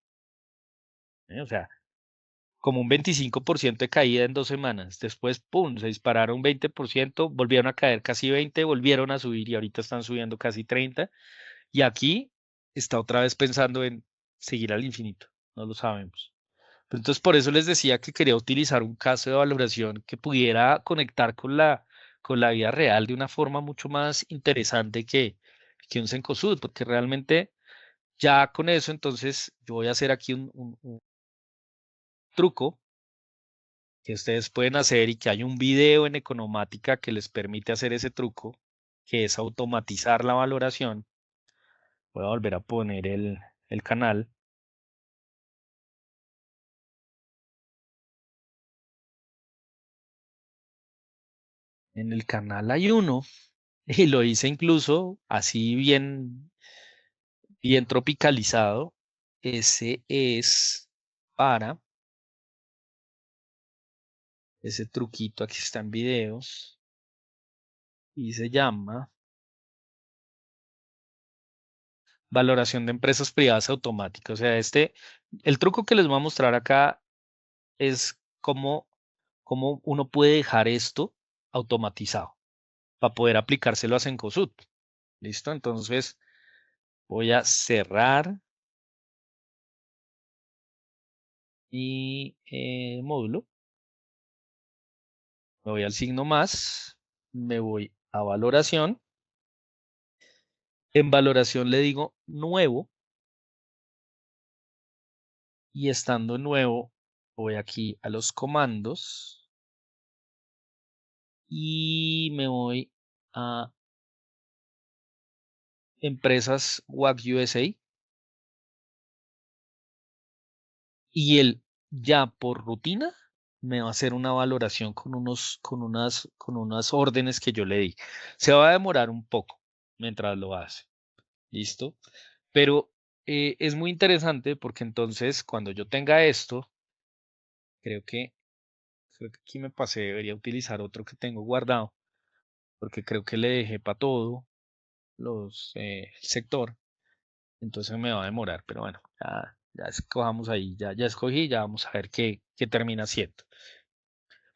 S1: O sea, como un 25% de caída en 2 semanas. Después, ¡pum!, se dispararon 20%, volvieron a caer casi 20, volvieron a subir y ahorita están subiendo casi 30. Y aquí está otra vez pensando en seguir al infinito. No lo sabemos. Pero entonces, por eso les decía que quería utilizar un caso de valoración que pudiera conectar con la vida real de una forma mucho más interesante que un Cencosud, porque realmente ya con eso, entonces, yo voy a hacer aquí un truco que ustedes pueden hacer y que hay un video en Economática que les permite hacer ese truco, que es automatizar la valoración. Voy a volver a poner el canal. En el canal hay uno y lo hice incluso así bien tropicalizado. Ese es para ese truquito, aquí está en videos y se llama valoración de empresas privadas automática. O sea, el truco que les voy a mostrar acá es cómo uno puede dejar esto automatizado para poder aplicárselo a Cencosud. ¿Listo? Entonces voy a cerrar mi módulo. Me voy al signo más, me voy a valoración. En valoración le digo nuevo y estando en nuevo voy aquí a los comandos y me voy a empresas WAC USA y él ya por rutina me va a hacer una valoración con unas órdenes que yo le di. Se va a demorar un poco mientras lo hace. ¿Listo? Pero es muy interesante porque entonces cuando yo tenga esto, creo que aquí me pasé, debería utilizar otro que tengo guardado, porque creo que le dejé para todo el sector, entonces me va a demorar, pero bueno, ya escojamos ahí, ya escogí, ya vamos a ver qué termina siendo.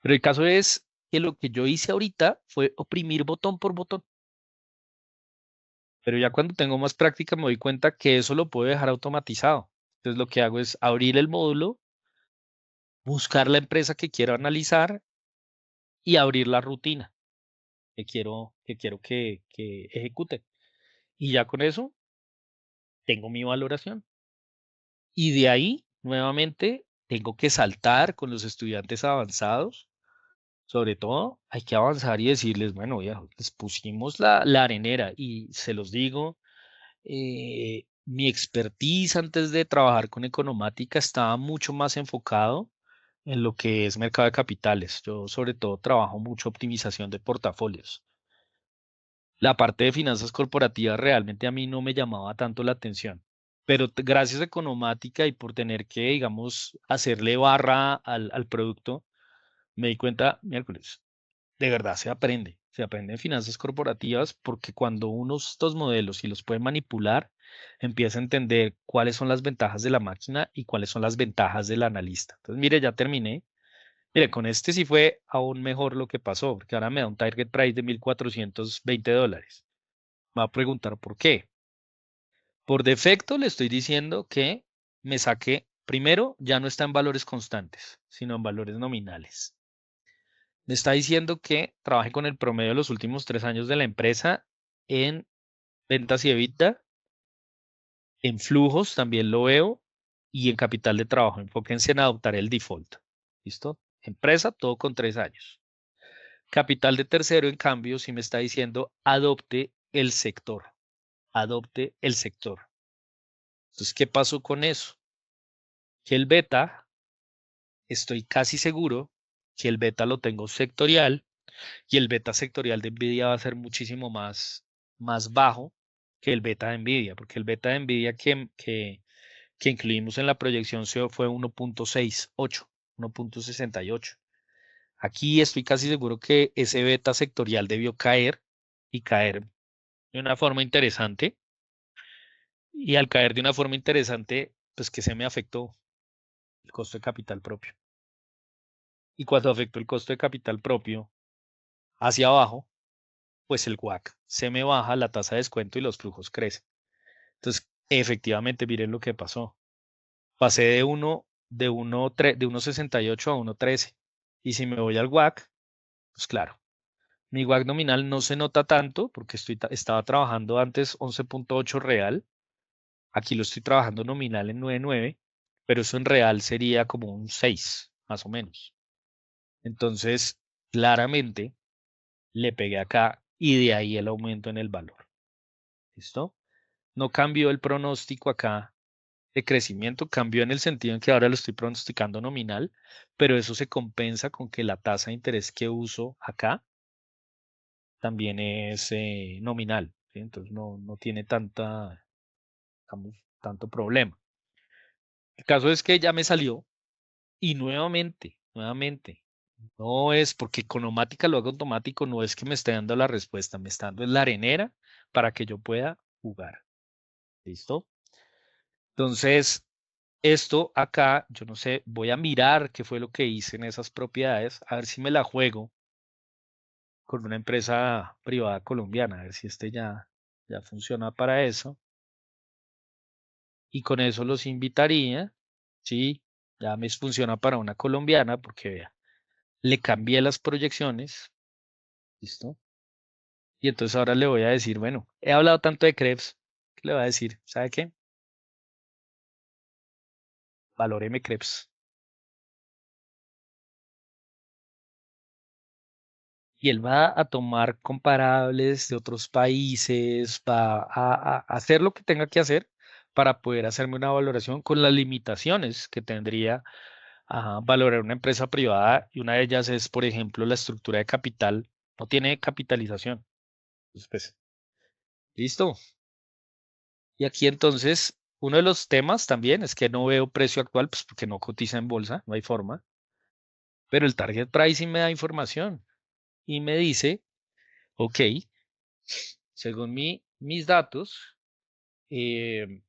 S1: Pero el caso es que lo que yo hice ahorita fue oprimir botón por botón, pero ya cuando tengo más práctica me doy cuenta que eso lo puedo dejar automatizado. Entonces lo que hago es abrir el módulo, buscar la empresa que quiero analizar y abrir la rutina que quiero que ejecute. Y ya con eso tengo mi valoración. Y de ahí, nuevamente, tengo que saltar con los estudiantes avanzados. Sobre todo, hay que avanzar y decirles, bueno, ya les pusimos la arenera y se los digo, mi expertise antes de trabajar con Economática estaba mucho más enfocado en lo que es mercado de capitales. Yo sobre todo trabajo mucho optimización de portafolios. La parte de finanzas corporativas realmente a mí no me llamaba tanto la atención, pero gracias a Economática y por tener que, digamos, hacerle barra al producto, me di cuenta, miércoles, de verdad se aprende en finanzas corporativas porque cuando uno usa estos modelos y los puede manipular, empieza a entender cuáles son las ventajas de la máquina y cuáles son las ventajas del analista. Entonces, mire, ya terminé. Mire, con este sí fue aún mejor lo que pasó, porque ahora me da un target price de $1,420. Me va a preguntar por qué. Por defecto le estoy diciendo que me saqué, primero, ya no está en valores constantes, sino en valores nominales. Me está diciendo que trabaje con el promedio de los últimos 3 años de la empresa en ventas y EBITDA, en flujos también lo veo, y en capital de trabajo. Enfóquense en adoptar el default. ¿Listo? Empresa, todo con 3 años. Capital de tercero, en cambio, sí me está diciendo adopte el sector. Adopte el sector. Entonces, ¿qué pasó con eso? Que el beta, estoy casi seguro que el beta lo tengo sectorial y el beta sectorial de Nvidia va a ser muchísimo más bajo que el beta de Nvidia, porque el beta de Nvidia que incluimos en la proyección fue 1.68, 1.68. Aquí estoy casi seguro que ese beta sectorial debió caer y caer de una forma interesante. Y al caer de una forma interesante, pues que se me afectó el costo de capital propio. Y cuando afectó el costo de capital propio hacia abajo, pues el WACC se me baja, la tasa de descuento y los flujos crecen. Entonces, efectivamente, miren lo que pasó. Pasé de 1.68 a 1.13. Y si me voy al WACC, pues claro, mi WACC nominal no se nota tanto porque estaba trabajando antes 11.8 real. Aquí lo estoy trabajando nominal en 9.9, pero eso en real sería como un 6, más o menos. Entonces, claramente le pegué acá y de ahí el aumento en el valor. ¿Listo? No cambió el pronóstico acá de crecimiento, cambió en el sentido en que ahora lo estoy pronosticando nominal, pero eso se compensa con que la tasa de interés que uso acá también es nominal, ¿sí? Entonces no tiene tanto problema. El caso es que ya me salió y nuevamente, no es porque Economática lo hago automático, no es que me esté dando la respuesta, me está dando la arenera para que yo pueda jugar. ¿Listo? Entonces, esto acá, yo no sé, voy a mirar qué fue lo que hice en esas propiedades, a ver si me la juego con una empresa privada colombiana, a ver si ya funciona para eso. Y con eso los invitaría, sí, ya me funciona para una colombiana, porque vea, le cambié las proyecciones, ¿listo? Y entonces ahora le voy a decir, bueno, he hablado tanto de Krebs, ¿qué le voy a decir? ¿Sabe qué? Valóreme Krebs. Y él va a tomar comparables de otros países, va a hacer lo que tenga que hacer para poder hacerme una valoración con las limitaciones que tendría valorar una empresa privada. Y una de ellas es, por ejemplo, la estructura de capital. No tiene capitalización. Entonces, pues, listo. Y aquí entonces, uno de los temas también es que no veo precio actual, pues porque no cotiza en bolsa, no hay forma. Pero el target pricing me da información y me dice, ok, según mis datos, eh,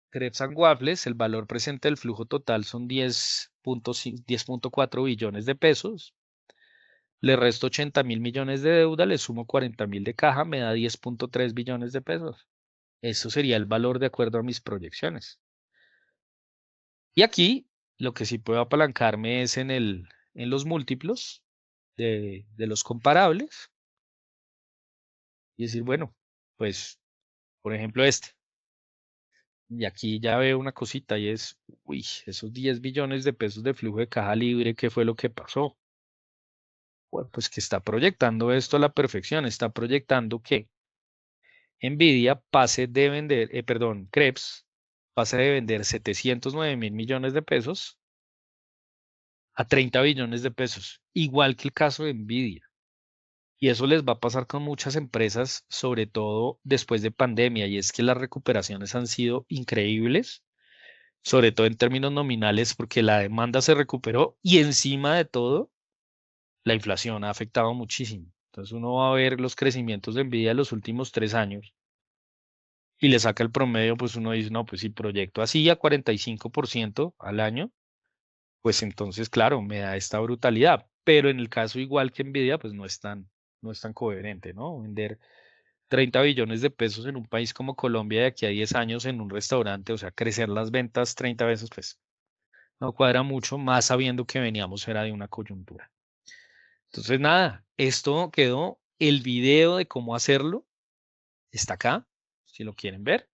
S1: Crepes and Waffles, el valor presente del flujo total son 10.4 billones de pesos. Le resto 80.000 millones de deuda, le sumo 40.000 de caja, me da 10.3 billones de pesos. Eso sería el valor de acuerdo a mis proyecciones. Y aquí lo que sí puedo apalancarme es en los múltiplos de los comparables y decir, bueno, pues, por ejemplo, este. Y aquí ya veo una cosita y es, uy, esos 10 billones de pesos de flujo de caja libre, ¿qué fue lo que pasó? Bueno, pues que está proyectando esto a la perfección, está proyectando que Nvidia pase de vender, perdón, Krebs pase de vender 709.000 millones de pesos a 30 billones de pesos, igual que el caso de Nvidia. Y eso les va a pasar con muchas empresas, sobre todo después de pandemia, y es que las recuperaciones han sido increíbles, sobre todo en términos nominales, porque la demanda se recuperó y encima de todo, la inflación ha afectado muchísimo. Entonces uno va a ver los crecimientos de Nvidia en los últimos 3 años y le saca el promedio, pues uno dice, no, pues si proyecto así a 45% al año, pues entonces, claro, me da esta brutalidad. Pero en el caso igual que Nvidia, pues no es tan coherente, ¿no? Vender 30 billones de pesos en un país como Colombia de aquí a 10 años en un restaurante, o sea, crecer las ventas 30 veces, pues no cuadra mucho, más sabiendo que veníamos era de una coyuntura. Entonces, nada, esto quedó. El video de cómo hacerlo está acá, si lo quieren ver.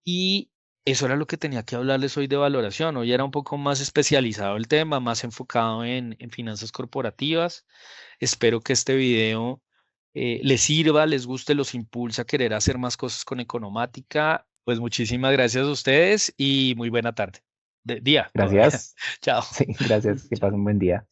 S1: Y eso era lo que tenía que hablarles hoy de valoración. Hoy era un poco más especializado el tema, más enfocado en finanzas corporativas. Espero que este video les sirva, les guste, los impulse a querer hacer más cosas con Economática. Pues muchísimas gracias a ustedes y muy buena tarde. Día todavía.
S2: Gracias.
S1: Chao.
S2: Sí, gracias. Que pasen un buen día.